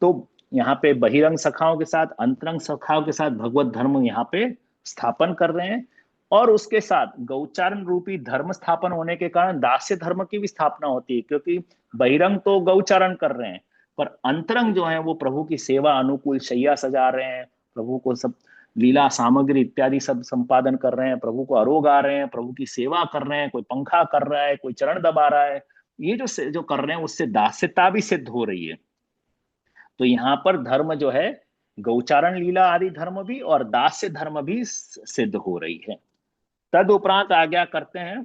तो यहाँ पे बहिरंग सखाओं के साथ अंतरंग सखाओं के साथ भगवत धर्म यहाँ पे स्थापन कर रहे हैं, और उसके साथ गौचारण रूपी धर्म स्थापन होने के कारण दास्य धर्म की भी स्थापना होती है, क्योंकि बहिरंग तो गौचारण कर रहे हैं पर अंतरंग जो है वो प्रभु की सेवा अनुकूल शैया सजा रहे हैं, प्रभु को सब लीला सामग्री इत्यादि सब संपादन कर रहे हैं, प्रभु को अरोग आ रहे हैं, प्रभु की सेवा कर रहे हैं, कोई पंखा कर रहा है, कोई चरण दबा रहा है, ये जो कर रहे हैं उससे दास्यता भी सिद्ध हो रही है। तो यहाँ पर धर्म जो है गौचारण लीला आदि धर्म भी और दास्य धर्म भी सिद्ध हो रही है। तद उपरांत आज्ञा करते हैं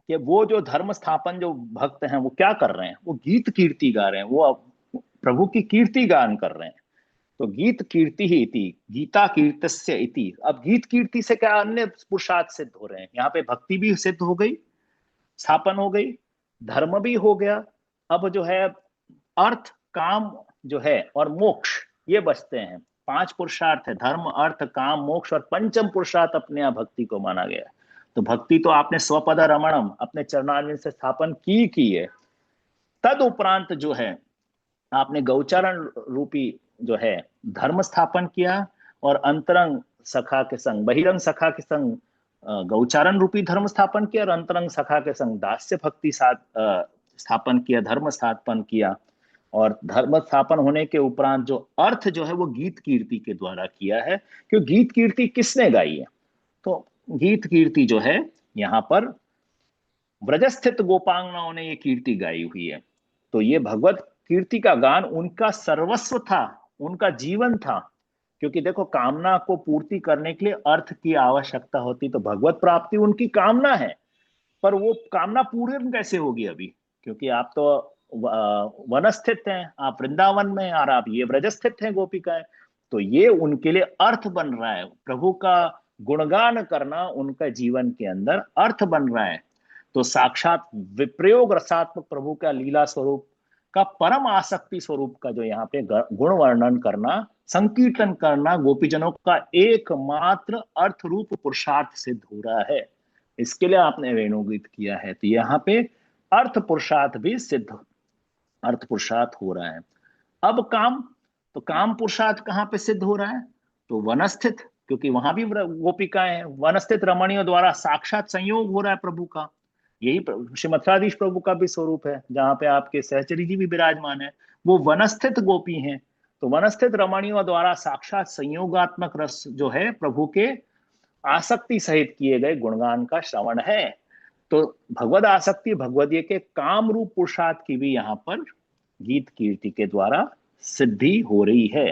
कि वो जो धर्म स्थापन जो भक्त हैं वो क्या कर रहे हैं, वो गीत कीर्ति गा रहे हैं, वो प्रभु की कीर्ति गान कर रहे हैं। तो गीत कीर्ति ही इति, गीता कीर्तस्य इति। अब गीत कीर्ति से क्या अन्य पुरुषार्थ सिद्ध हो रहे हैं, यहाँ पे भक्ति भी सिद्ध हो गई, स्थापन हो गई, धर्म भी हो गया। अब जो है अर्थ काम जो है और मोक्ष ये बचते हैं। 5 पुरुषार्थ है, धर्म अर्थ काम मोक्ष, और पंचम पुरुषार्थ अपने यहाँ भक्ति को माना गया है। तो भक्ति तो आपने स्वपद रमणम अपने चरणारविंद से स्थापन की है। तद उपरांत जो है आपने गौचारण रूपी जो है धर्म स्थापन किया, और अंतरंग सखा के संग बहिरंग सखा के संग गौचारण रूपी धर्म स्थापन किया, और अंतरंग सखा के संग दास्य भक्ति स्थापन किया, धर्म स्थापन किया। और धर्म स्थापन होने के उपरांत जो अर्थ जो है वो गीत कीर्ति के द्वारा किया है। क्यों गीत कीर्ति किसने गाई है, तो गीत कीर्ति जो है यहाँ पर ब्रजस्थित गोपांगनाओं ने ये कीर्ति गाई हुई है। तो ये भगवत कीर्ति का गान उनका सर्वस्व था, उनका जीवन था। क्योंकि देखो कामना को पूर्ति करने के लिए अर्थ की आवश्यकता होती, तो भगवत प्राप्ति उनकी कामना है, पर वो कामना पूर्ण कैसे होगी अभी, क्योंकि आप तो वन स्थित हैं, आप वृंदावन में, और आप ये ब्रज स्थित हैं गोपिकाएं। तो ये उनके लिए अर्थ बन रहा है, प्रभु का गुणगान करना उनका जीवन के अंदर अर्थ बन रहा है। तो साक्षात विप्रयोग रसात्मक प्रभु का लीला स्वरूप का परम आसक्ति स्वरूप का जो यहाँ पे गुण वर्णन करना, संकीर्तन करना गोपीजनों का एकमात्र अर्थ रूप पुरुषार्थ सिद्ध हो रहा है। इसके लिए आपने वेणुगीत किया है। तो यहाँ पे अर्थ पुरुषार्थ भी सिद्ध, अर्थ पुरुषार्थ हो रहा है। अब काम, तो काम पुरुषार्थ कहाँ पे सिद्ध हो रहा है, तो वनस्थित, क्योंकि वहां भी गोपिकाएं हैं, वनस्थित रमणियों द्वारा साक्षात संयोग हो रहा है प्रभु का। यही श्रीमथराधीश प्रभु का भी स्वरूप है, जहाँ पे आपके सहचरी जी भी विराजमान है, वो वनस्थित गोपी हैं। तो वनस्थित रमणियों द्वारा साक्षात संयोगात्मक रस जो है प्रभु के आसक्ति सहित किए गए गुणगान का श्रवण है। तो भगवद आसक्ति भगवदीय के काम रूप पुरुषार्थ की भी यहाँ पर गीत कीर्ति के द्वारा सिद्धि हो रही है।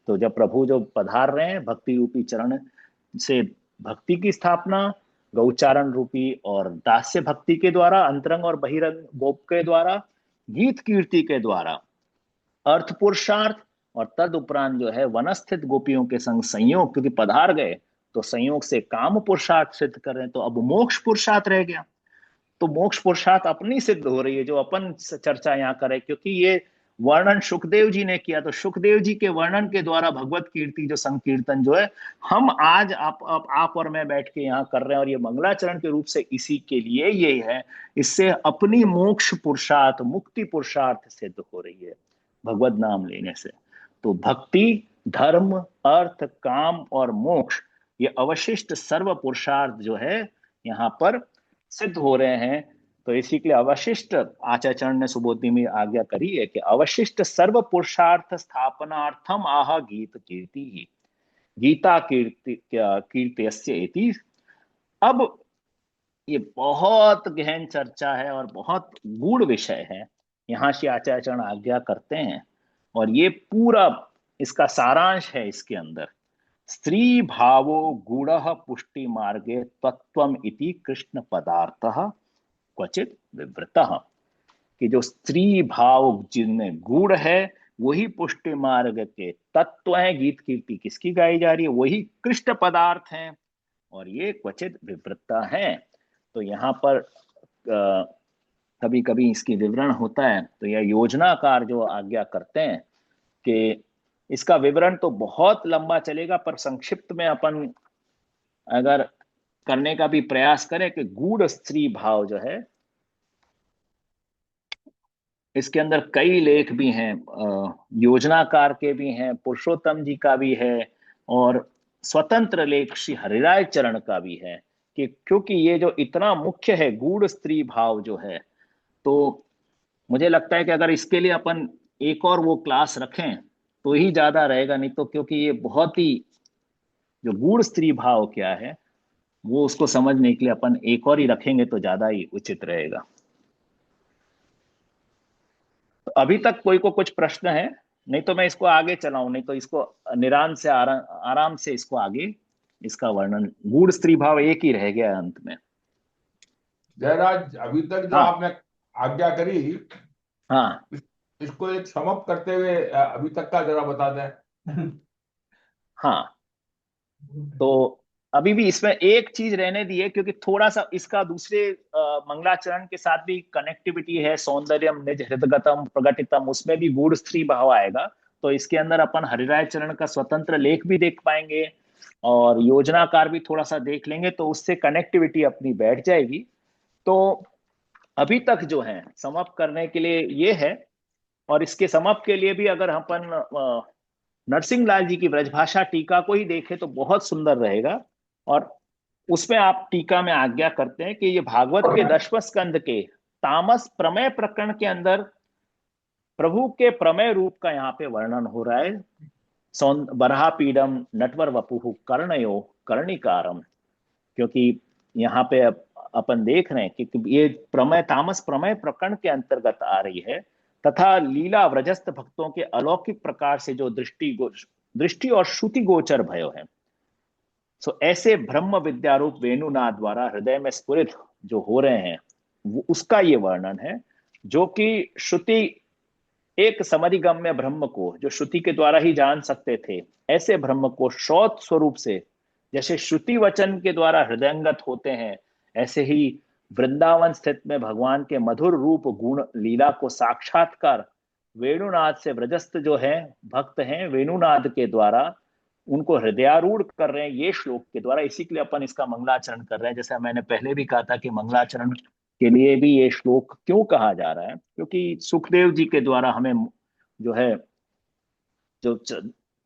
तो जब प्रभु जो पधार रहे हैं भक्ति रूपी चरण से भक्ति की स्थापना गौचारण रूपी और दास्य भक्ति के द्वारा, अंतरंग और बहिरंग गोप के द्वारा, गीत कीर्ति के द्वारा अर्थ पुरुषार्थ, और तद उपरांत जो है वनस्थित गोपियों के संग संयोग, क्योंकि पधार गए तो संयोग से काम पुरुषार्थ सिद्ध कर रहे हैं, तो अब मोक्ष पुरुषार्थ रह गया। तो मोक्ष पुरुषार्थ अपनी सिद्ध हो रही है जो अपन चर्चा यहाँ करें, क्योंकि ये वर्णन सुखदेव जी ने किया, तो सुखदेव जी के वर्णन के द्वारा भगवत कीर्ति जो संकीर्तन जो है हम आज आप और मैं बैठ के यहाँ कर रहे हैं, और ये मंगलाचरण के रूप से इसी के लिए ये है। इससे अपनी मोक्ष पुरुषार्थ मुक्ति पुरुषार्थ सिद्ध हो रही है भगवत नाम लेने से। तो भक्ति, धर्म, अर्थ, काम और मोक्ष, ये अवशिष्ट सर्व पुरुषार्थ जो है यहाँ पर सिद्ध हो रहे हैं। तो इसी के लिए अवशिष्ट आचार्यचरण ने सुबोधि में आज्ञा करी है कि अवशिष्ट सर्व पुरुषार्थ स्थापनार्थम आह गीत कीर्ति ही गीता कीर्त्यस्य इति। अब ये बहुत गहन चर्चा है और बहुत गूढ़ विषय है, यहाँ से आचार्यचरण आज्ञा करते हैं, और ये पूरा इसका सारांश है इसके अंदर। स्त्री भावो गूढ़ पुष्टि मार्गे तत्वम इति कृष्ण पदार्थः क्वचित विवृतः, कि जो स्त्री भाव जिनमें गूढ़ है वही पुष्टि मार्ग के तत्व हैं। गीत कीर्ति किसकी गाई जा रही है? वही कृष्ण पदार्थ हैं, और ये क्वचित विवृता है। तो यहाँ पर कभी कभी इसकी विवरण होता है, तो यह योजनाकार जो आज्ञा करते हैं कि इसका विवरण तो बहुत लंबा चलेगा, पर संक्षिप्त में अपन अगर करने का भी प्रयास करें कि गूढ़ स्त्री भाव जो है, इसके अंदर कई लेख भी हैं, योजनाकार के भी हैं, पुरुषोत्तम जी का भी है, और स्वतंत्र लेख श्री हरिराय चरण का भी है, कि क्योंकि ये जो इतना मुख्य है गूढ़ स्त्री भाव जो है, तो मुझे लगता है कि अगर इसके लिए अपन एक और वो क्लास रखें तो ही ज्यादा रहेगा, नहीं तो क्योंकि ये बहुत ही जो गूढ़ स्त्री भाव क्या है वो उसको समझने के लिए अपन एक और ही रखेंगे तो ज्यादा ही उचित रहेगा। तो अभी तक कोई को कुछ प्रश्न है? नहीं तो मैं इसको आगे चलाऊं, नहीं तो इसको निरान से आराम से इसको आगे इसका वर्णन, गूढ़ स्त्री भाव एक ही रह गया अंत में। जयराज, अभी तक जो हाँ आपने आज्ञा करी, हाँ इसको एक समाप्त करते हुए अभी तक का जरा बता दें। हाँ, तो अभी भी इसमें एक चीज रहने दी है, क्योंकि थोड़ा सा इसका दूसरे मंगलाचरण के साथ भी कनेक्टिविटी है। सौंदर्यम निज हृदगतम प्रगटितम, उसमें भी गूढ़ स्त्री भाव आएगा, तो इसके अंदर अपन हरिराय चरण का स्वतंत्र लेख भी देख पाएंगे और योजनाकार भी थोड़ा सा देख लेंगे, तो उससे कनेक्टिविटी अपनी बैठ जाएगी। तो अभी तक जो है समाप्त करने के लिए ये है, और इसके समाप्त के लिए भी अगर अपन नरसिंह लाल जी की ब्रजभाषा टीका को ही देखें तो बहुत सुंदर रहेगा। और उसमें आप टीका में आज्ञा करते हैं कि ये भागवत के 10वें स्कंद के तामस प्रमेय प्रकरण के अंदर प्रभु के प्रमेय रूप का यहाँ पे वर्णन हो रहा है। बरहापीडम नटवर वपुः कर्णयो कर्णिकारम, क्योंकि यहाँ पे अपन देख रहे हैं कि ये प्रमेय तामस प्रमेय प्रकरण के अंतर्गत आ रही है, तथा लीला व्रजस्थ भक्तों के अलौकिक प्रकार से जो दृष्टि और श्रुति गोचर भयो है। सो ऐसे ब्रह्म विद्यारूप वेणुनाद द्वारा हृदय में स्फुरित जो हो रहे हैं वो उसका ये वर्णन है, जो कि श्रुति एक समधिगम्य ब्रह्म को जो श्रुति के द्वारा ही जान सकते थे, ऐसे ब्रह्म को श्रोत स्वरूप से जैसे श्रुति वचन के द्वारा हृदयंगत होते हैं, ऐसे ही वृंदावन स्थित में भगवान के मधुर रूप गुण लीला को साक्षात्कार वेणुनाद से व्रजस्थ जो है भक्त हैं, वेणुनाद के द्वारा उनको हृदयारूढ़ कर रहे हैं ये श्लोक के द्वारा। इसी के लिए अपन इसका मंगलाचरण कर रहे हैं। जैसे मैंने पहले भी कहा था कि मंगलाचरण के लिए भी ये श्लोक क्यों कहा जा रहा है, क्योंकि सुखदेव जी के द्वारा हमें जो है जो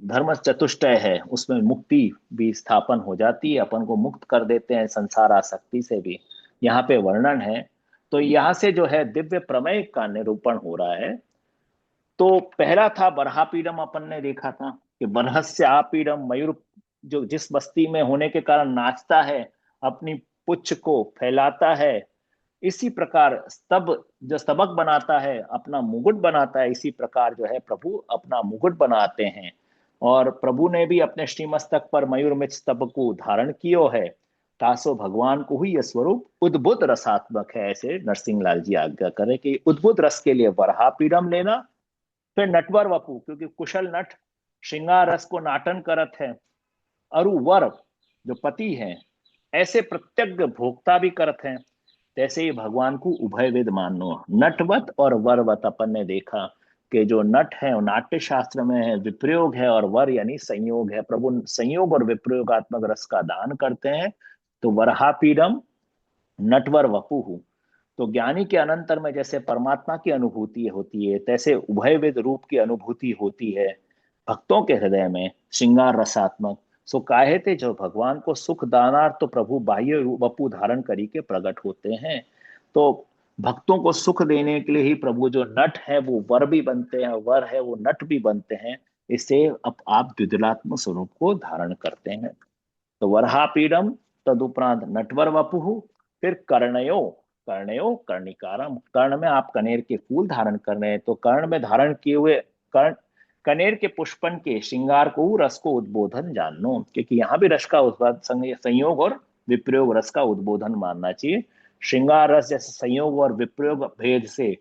धर्म चतुष्टय है उसमें मुक्ति भी स्थापन हो जाती है, अपन को मुक्त कर देते हैं संसार आसक्ति से भी, यहाँ पे वर्णन है। तो यहाँ से जो है दिव्य प्रमेय का निरूपण हो रहा है। तो पहला था बरहापीडम, अपन ने देखा था कि बरहस्य आपीडम, मयूर जो जिस बस्ती में होने के कारण नाचता है, अपनी पुच्छ को फैलाता है, इसी प्रकार स्तब जो स्तबक बनाता है अपना मुकुट बनाता है, इसी प्रकार जो है प्रभु अपना मुकुट बनाते हैं। और प्रभु ने भी अपने श्रीमस्तक पर मयूर मिच स्तब को धारण कियो है, तासो भगवान को ही यह स्वरूप उद्भुत रसात्मक है। ऐसे नरसिंह लाल जी आज्ञा करें कि उद्भुत रस के लिए बरहापीडम लेना। फिर नटवर वपु, क्योंकि कुशल नट श्रृंगार रस को नाटन करत है। अरु वर, जो पति हैं, ऐसे प्रत्यग्र भोक्ता भी करते हैं, तैसे ही भगवान को उभयविद मानो। नटवत और वरवत अपन ने देखा कि जो नट है वो नाट्य शास्त्र में है, विप्रयोग है, और वर यानी संयोग है। प्रभु संयोग और विप्रयोगात्मक रस का दान करते हैं। तो वरहापीडम नटवर वपुहु। तो ज्ञानी के अनंतर में जैसे परमात्मा की अनुभूति होती है, तैसे उभयविद रूप की अनुभूति होती है भक्तों के हृदय में, श्रृंगार रसात्मक। सो काहे थे जो भगवान को सुख दानार तो प्रभु बाह्य वपु धारण करी के प्रकट होते हैं। तो भक्तों को सुख देने के लिए ही प्रभु जो नट है वो वर भी बनते हैं, वर है वो नट भी बनते हैं। इससे अब आप द्विदलात्म स्वरूप को धारण करते हैं। तो वरहापीडम, तदुपरांत नटवर वपुहु, फिर कर्णयो, कर्णयो कर्णिकारम, कर्ण में आप कनेर के फूल धारण कर रहे हैं, तो कर्ण में धारण किए हुए कर्ण कनेर के पुष्पन के श्रृंगार को, रस को उद्बोधन जानो, क्योंकि यहाँ भी रस का संयोग और विप्रयोग रस का उद्बोधन मानना चाहिए। श्रृंगार रस जैसे संयोग और विप्रयोग भेद से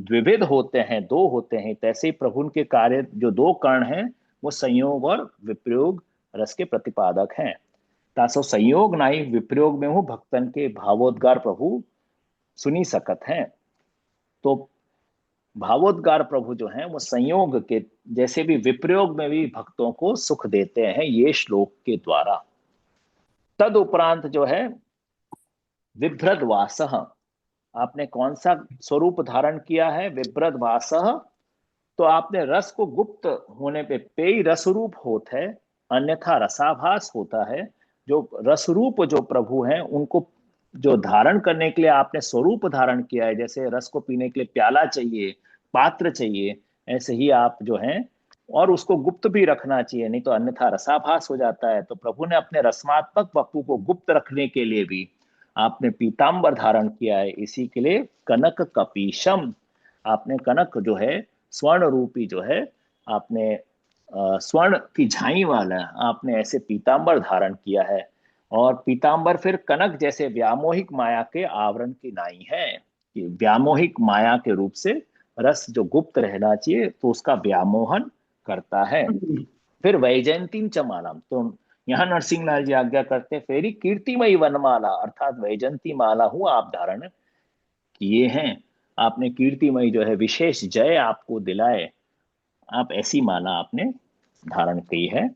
द्विविध होते हैं, दो होते हैं, तैसे ही प्रभु के कार्य जो दो कर्ण हैं वो संयोग और विप्रयोग रस के प्रतिपादक हैं। तासो संयोग नाई विप्रयोग में हूँ भक्तन के भावोद्गार प्रभु सुनी सकत हैं। तो भावोद्गार प्रभु जो हैं वो संयोग के जैसे भी विप्रयोग में भी भक्तों को सुख देते हैं, ये श्लोक के द्वारा। तद उपरांत जो है विभ्रद वासः, आपने कौन सा स्वरूप धारण किया है? विभ्रद वासः। तो आपने रस को गुप्त होने पे पेय रस रूप होता है, अन्यथा रसाभास होता है। जो रस रूप जो प्रभु हैं उनको जो धारण करने के लिए आपने स्वरूप धारण किया है, जैसे रस को पीने के लिए प्याला चाहिए, पात्र चाहिए, ऐसे ही आप जो हैं, और उसको गुप्त भी रखना चाहिए, नहीं तो अन्यथा रसाभास हो जाता है। तो प्रभु ने अपने रसमात्मक वपु को गुप्त रखने के लिए भी आपने पीताम्बर धारण किया है। इसी के लिए कनक कपीशम, आपने कनक जो है स्वर्ण रूपी जो है, आपने स्वर्ण की झाई वाला आपने ऐसे पीताम्बर धारण किया है। और पीताम्बर फिर कनक जैसे व्यामोहिक माया के आवरण की नाई है, कि व्यामोहिक माया के रूप से रस जो गुप्त रहना चाहिए तो उसका व्यामोहन करता है। फिर वैजयंतीम च मालाम, तो यहाँ नरसिंह लाल जी आज्ञा करते हैं, फेरी कीर्तिमयी वनमाला, अर्थात वैजयंती माला हूं आप धारण किए हैं। आपने कीर्तिमयी जो है विशेष जय आपको दिलाए, आप ऐसी माला आपने धारण की है।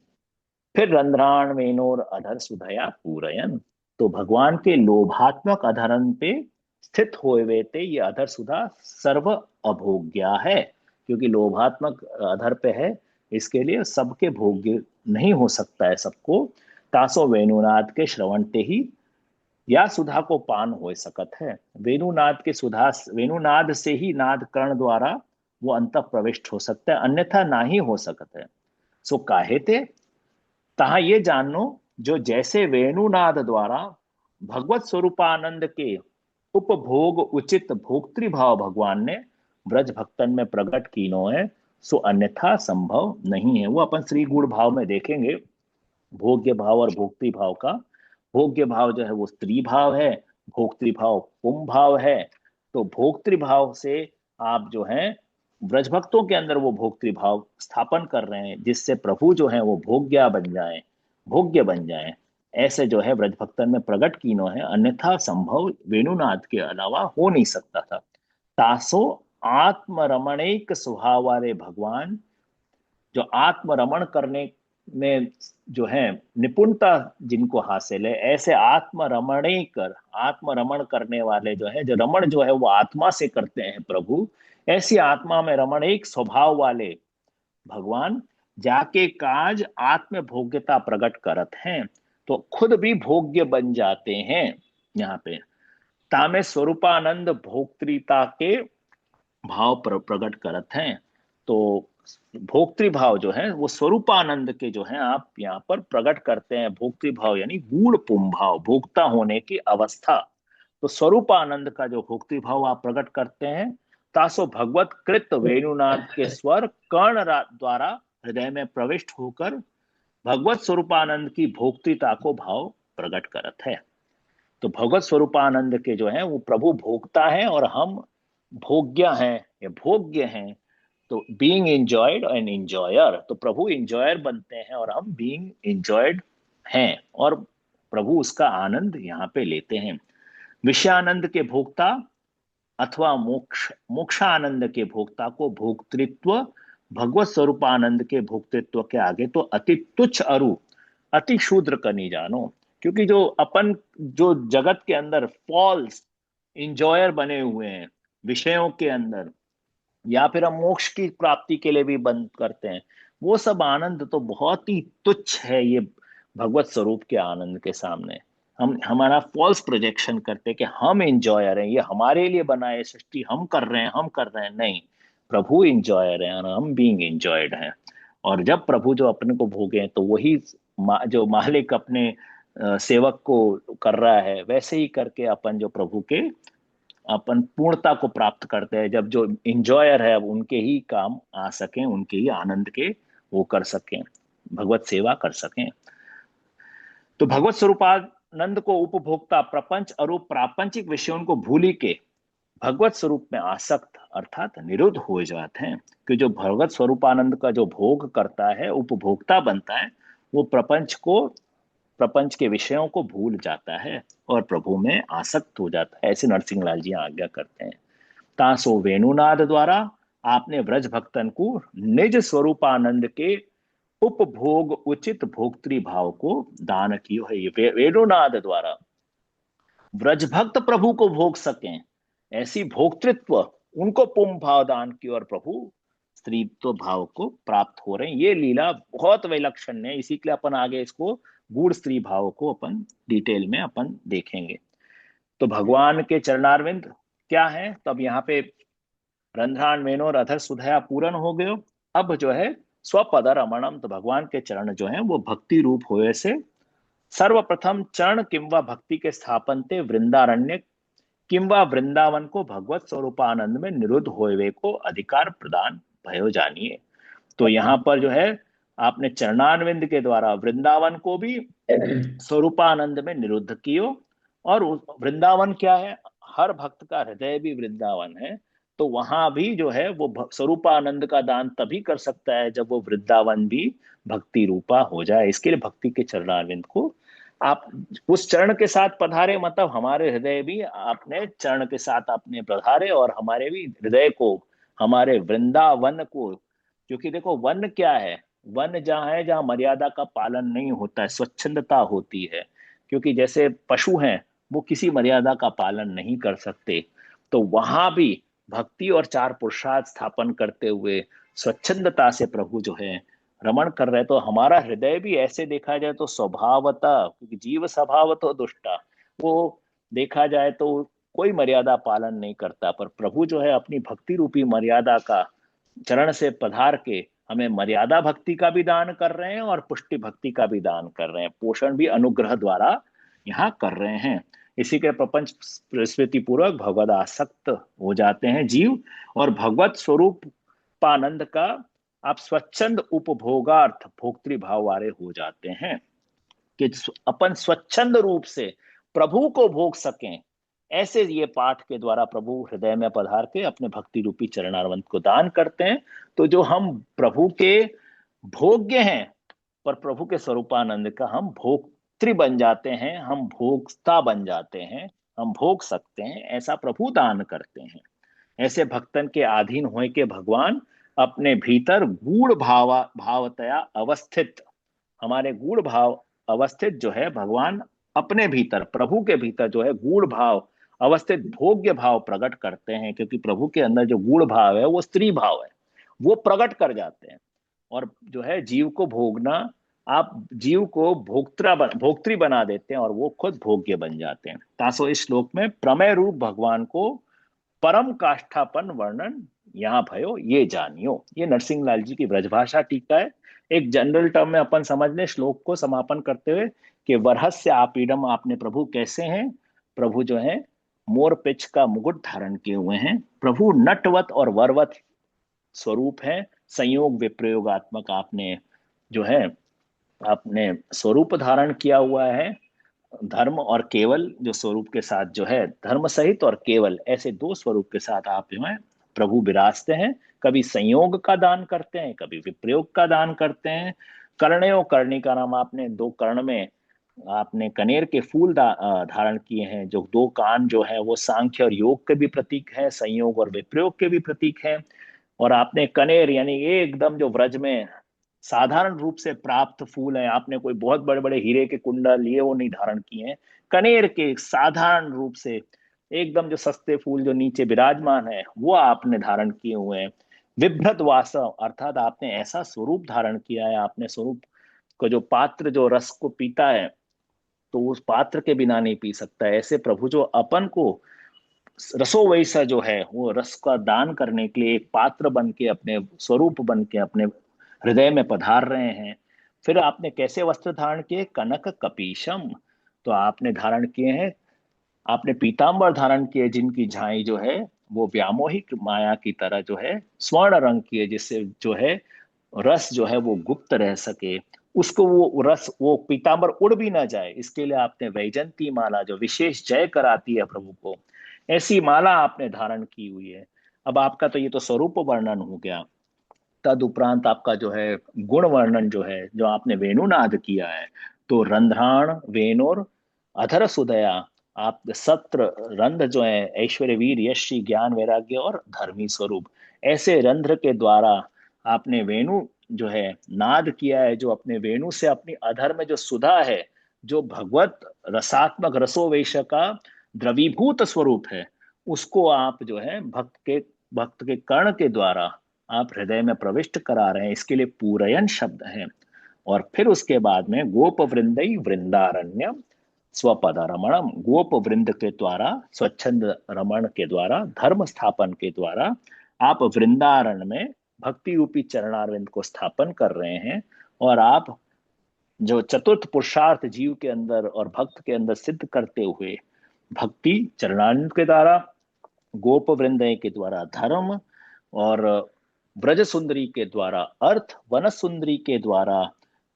फिर रंध्राण वेनोर अधर सुधया पूरयन, तो भगवान के लोभात्मक अधरन पे स्थित हुए हुए थे ये अधर सुधा सर्व अभोग्या है, क्योंकि लोभात्मक अधर पे है, इसके लिए सबके भोग्य नहीं हो सकता है सबको। तासो वेणुनाद के श्रवणते ही या सुधा को पान हो सकत है। वेणुनाद के सुधा, वेणुनाद से ही नाद कर्ण द्वारा वो अंत प्रविष्ट हो सकता है, अन्यथा ना ही हो सकत है। सो काहे थे तहा ये जानो, जो जैसे वेणुनाद द्वारा भगवत स्वरूपानंद के उपभोग उचित भोक्तृभाव भगवान ने ब्रज भक्तन में प्रकट कीनो है, सो अन्यथा संभव नहीं है। वो अपन श्री गुण भाव में देखेंगे, भोग्य भाव और भोक्तृ भाव का। भोग्य भाव जो है वो स्त्री भाव है, भोक्तृ भाव पुम भाव है। तो भोक्तृ भाव से आप जो है ब्रज भक्तों के अंदर वो भोक्तृ भाव स्थापन कर रहे हैं, जिससे प्रभु जो है वो भोग्या बन जाए, भोग्य बन जाए। ऐसे जो है ब्रज भक्तन में प्रकट कीनो है, अन्यथा संभव वेणुनाथ के अलावा हो नहीं सकता था। तासो आत्मरमणिक स्वभाव वाले भगवान, जो आत्मरमण करने में जो है निपुणता जिनको हासिल है, ऐसे आत्मरमण करने वाले जो है, जो रमण जो है वो आत्मा से करते हैं प्रभु, ऐसी आत्मा में रमण एक स्वभाव वाले भगवान जाके काज आत्म भोग्यता प्रकट करत हैं, तो खुद भी भोग्य बन जाते हैं। यहाँ पे तामे स्वरूपानंद भोक्तृता के भाव प्रकट करत हैं। तो भोक्तृभाव जो है वो स्वरूपानंद के जो है आप यहाँ पर प्रकट करते हैं। भोक्तृभाव यानी गूढ़ पुम भाव, भोक्ता होने की अवस्था। तो स्वरूपानंद का जो भोक्तृभाव आप प्रकट करते हैं, तासो भगवत कृत वेणुनाथ के स्वर कर्ण द्वारा हृदय में प्रविष्ट होकर भगवत स्वरूपानंद की भोक्तृता को भाव प्रकट करत है। तो भगवत स्वरूपानंद के जो है वो प्रभु भोक्ता है और हम भोग्य हैं या भोग्य हैं। तो बीइंग एंजॉयड एंड एंजॉयर, तो प्रभु एंजॉयर बनते हैं और हम बीइंग एंजॉयड हैं और प्रभु उसका आनंद यहाँ पे लेते हैं। विषयानंद के भोक्ता अथवा मोक्षानंद के भोक्ता को भोक्तृत्व भगवत स्वरूपानंद के भोक्तृत्व के आगे तो अति तुच्छ अरु अति शूद्र करनी जानो। क्योंकि जो अपन जो जगत के अंदर फॉल्स इंजॉयर बने हुए हैं विषयों के अंदर, या फिर हम मोक्ष की प्राप्ति के लिए भी बंद करते हैं, वो सब आनंद तो बहुत ही तुच्छ है ये भगवत स्वरूप के आनंद के सामने। हम हमारा फॉल्स प्रोजेक्शन करते कि हम इंजॉयर हैं, ये हमारे लिए बना है सृष्टि, हम कर रहे हैं हम कर रहे हैं। नहीं, प्रभु इंजॉयर हैं और हम बीइंग इंजॉयड हैं। और जब प्रभु जो अपने को भोगे तो वही जो मालिक अपने सेवक को कर रहा है, वैसे ही करके अपन जो प्रभु के अपन पूर्णता को प्राप्त करते हैं। जब जो इंजॉयर है अब उनके ही काम आ सकें, उनके ही आनंद के वो कर सकें, भगवत सेवा कर सकें। तो भगवत स्वरूपानंद को उपभोक्ता प्रपंच और प्रापंचिक विषयों को भूली के भगवत स्वरूप में आसक्त अर्थात निरुद्ध हो जाते हैं। कि जो भगवत स्वरूपानंद का जो भोग करता है, उपभोक्ता बनता है, वो प्रपंच के विषयों को भूल जाता है और प्रभु में आसक्त हो जाता है। ऐसे नरसिंह लाल जी आज्ञा करते हैं। तासो वेणुनाद द्वारा आपने व्रज भक्तन को निज स्वरूपानंद के उपभोग उचित भोक्तृ भाव को दान कियो है। ये वेणुनाद द्वारा व्रज भक्त प्रभु को भोग सकें, ऐसी भोक्तृत्व उनको पुम भाव दान की और प्रभु स्त्रीत्व भाव को प्राप्त हो रहे हैं। ये लीला बहुत विलक्षण है, इसी के लिए अपन आगे इसको गूढ़ स्त्री भाव को अपन डिटेल में अपन देखेंगे। तो भगवान के चरणारविंद क्या है, तो अब यहाँ पे रंध्रान वेणोर अधर सुधया पूर्ण हो गयो। अब जो है स्वपद रमणम, तो भगवान के चरण जो है वो भक्ति रूप हुए से सर्वप्रथम चरण किंवा भक्ति के स्थापन ते वृंदारण्य किंवा वृंदावन को भगवत स्वरूपानंद में निरुद्ध होवे को अधिकार प्रदान भयो जानिए। तो यहाँ पर जो है आपने चरणारविंद के द्वारा वृंदावन को भी स्वरूपानंद में निरुद्ध कियो। और वृंदावन क्या है, हर भक्त का हृदय भी वृंदावन है। तो वहां भी जो है वो स्वरूपानंद का दान तभी कर सकता है जब वो वृंदावन भी भक्ति रूपा हो जाए। इसके लिए भक्ति के चरणारविंद को आप उस चरण के साथ पधारे, मतलब हमारे हृदय भी आपने चरण के साथ आपने पधारे और हमारे भी हृदय को, हमारे वृंदावन को। क्योंकि देखो वन क्या है, वन जहाँ है जहाँ मर्यादा का पालन नहीं होता है, स्वच्छंदता होती है। क्योंकि जैसे पशु हैं वो किसी मर्यादा का पालन नहीं कर सकते, तो वहां भी भक्ति और चार पुरुषार्थ स्थापन करते हुए स्वच्छंदता से प्रभु जो है रमण कर रहे। तो हमारा हृदय भी ऐसे देखा जाए तो स्वभावतः, क्योंकि जीव स्वभावतः दुष्टा, वो देखा जाए तो कोई मर्यादा पालन नहीं करता, पर प्रभु जो है अपनी भक्ति रूपी मर्यादा का चरण से पधार के हमें मर्यादा भक्ति का भी दान कर रहे हैं और पुष्टि भक्ति का भी दान कर रहे हैं, पोषण भी अनुग्रह द्वारा यहाँ कर रहे हैं। इसी के प्रपंच स्मृति पूर्वक भगवद आसक्त हो जाते हैं जीव, और भगवत स्वरूप पानंद का आप स्वच्छंद उपभोगार्थ भोक्तृभाव वाले हो जाते हैं कि अपन स्वच्छंद रूप से प्रभु को भोग सकें। ऐसे ये पाठ के द्वारा प्रभु हृदय में पधार के अपने भक्ति रूपी चरणारविंद को दान करते हैं। तो जो हम प्रभु के भोग्य हैं, पर प्रभु के स्वरूपानंद का हम भोक्तृ बन जाते हैं, हम भोक्ता बन जाते हैं, हम भोग सकते हैं, ऐसा प्रभु दान करते हैं। ऐसे भक्तन के अधीन होए के भगवान अपने भीतर गूढ़ भावतया अवस्थित, हमारे गूढ़ भाव अवस्थित जो है भगवान अपने भीतर, प्रभु के भीतर जो है गूढ़ भाव अवस्थित भोग्य भाव प्रकट करते हैं। क्योंकि प्रभु के अंदर जो गूढ़ भाव है वो स्त्री भाव है, वो प्रकट कर जाते हैं। और जो है जीव को भोगना, आप जीव को भोक्तृ बना देते हैं और वो खुद भोग्य बन जाते हैं। तासो इस श्लोक में प्रमेय रूप भगवान को परम काष्ठापन वर्णन यहाँ भयो ये जानियो। ये नरसिंह लाल जी की ब्रजभाषा टीका है। एक जनरल टर्म में अपन समझ लें श्लोक को समापन करते हुए कि वरहस्य आपीडम, आपने प्रभु कैसे हैं, प्रभु जो है मोर पिच का मुकुट धारण किए हुए हैं। प्रभु नटवत और वरवत स्वरूप है, संयोग विप्रयोगात्मक आपने जो है आपने स्वरूप धारण किया हुआ है। धर्म और केवल जो स्वरूप के साथ जो है, धर्म सहित और केवल, ऐसे दो स्वरूप के साथ आप जो है प्रभु विराजते हैं। कभी संयोग का दान करते हैं, कभी विप्रयोग का दान करते हैं। कर्णयो करणी का नाम आपने दो कर्ण में आपने कनेर के फूल धारण किए हैं। जो 2 कान जो है वो सांख्य और योग के भी प्रतीक है, संयोग और विप्रयोग के भी प्रतीक है। और आपने कनेर यानी एकदम जो व्रज में साधारण रूप से प्राप्त फूल है, आपने कोई बहुत बड़े बड़े हीरे के कुंडल लिए वो नहीं धारण किए हैं। कनेर के साधारण रूप से एकदम जो सस्ते फूल जो नीचे विराजमान है वो आपने धारण किए हुए हैं। विभ्रत वासव अर्थात आपने ऐसा स्वरूप धारण किया है, आपने स्वरूप को जो पात्र जो रस को पीता है तो उस पात्र के बिना नहीं पी सकता है। ऐसे प्रभु जो अपन को रसो वैसा जो है वो रस का दान करने के लिए एक पात्र बन के अपने स्वरूप बन के अपने हृदय में पधार रहे हैं। फिर आपने कैसे वस्त्र धारण किए? कनक कपीशम, तो आपने धारण किए हैं, आपने पीतांबर धारण किए जिनकी झाई जो है वो व्यामोहिक माया की तरह जो है स्वर्ण रंग की है, जिससे जो है रस जो है वो गुप्त रह सके, उसको वो रस वो पीतांबर उड़ भी ना जाए, इसके लिए आपने वैजंती माला जो विशेष जय कराती है प्रभु को, ऐसी माला आपने धारण की हुई है। अब आपका तो ये तो स्वरूप वर्णन हो गया। तद उपरांत आपका जो है गुण वर्णन जो है, जो आपने वेणुनाद किया है, तो रंध्राण वेणुर अधर सुदया, आप सत्र रंध्र जो है ऐश्वर्य वीर यश श्री ज्ञान वैराग्य और धर्मी स्वरूप, ऐसे रंध्र के द्वारा आपने वेणु जो है नाद किया है। जो अपने वेणु से अपनी अधर में जो सुधा है, जो भगवत रसात्मक रसोवेश का द्रवीभूत स्वरूप है, उसको आप जो है भक्त के कर्ण के द्वारा आप हृदय में प्रविष्ट करा रहे हैं। इसके लिए पूरयन शब्द है। और फिर उसके बाद में गोप वृंदई वृंदारण्य स्वपद रमणम, गोप वृंद के द्वारा स्वच्छंद रमण के द्वारा धर्म स्थापन के द्वारा आप वृंदारण्य में भक्ति रूपी चरणारविंद को स्थापन कर रहे हैं। और आप जो चतुर्थ पुरुषार्थ जीव के अंदर और भक्त के अंदर सिद्ध करते हुए भक्ति चरणारविंद के द्वारा, गोप वृंदय के द्वारा धर्म, और ब्रज सुंदरी के द्वारा अर्थ, वन सुंदरी के द्वारा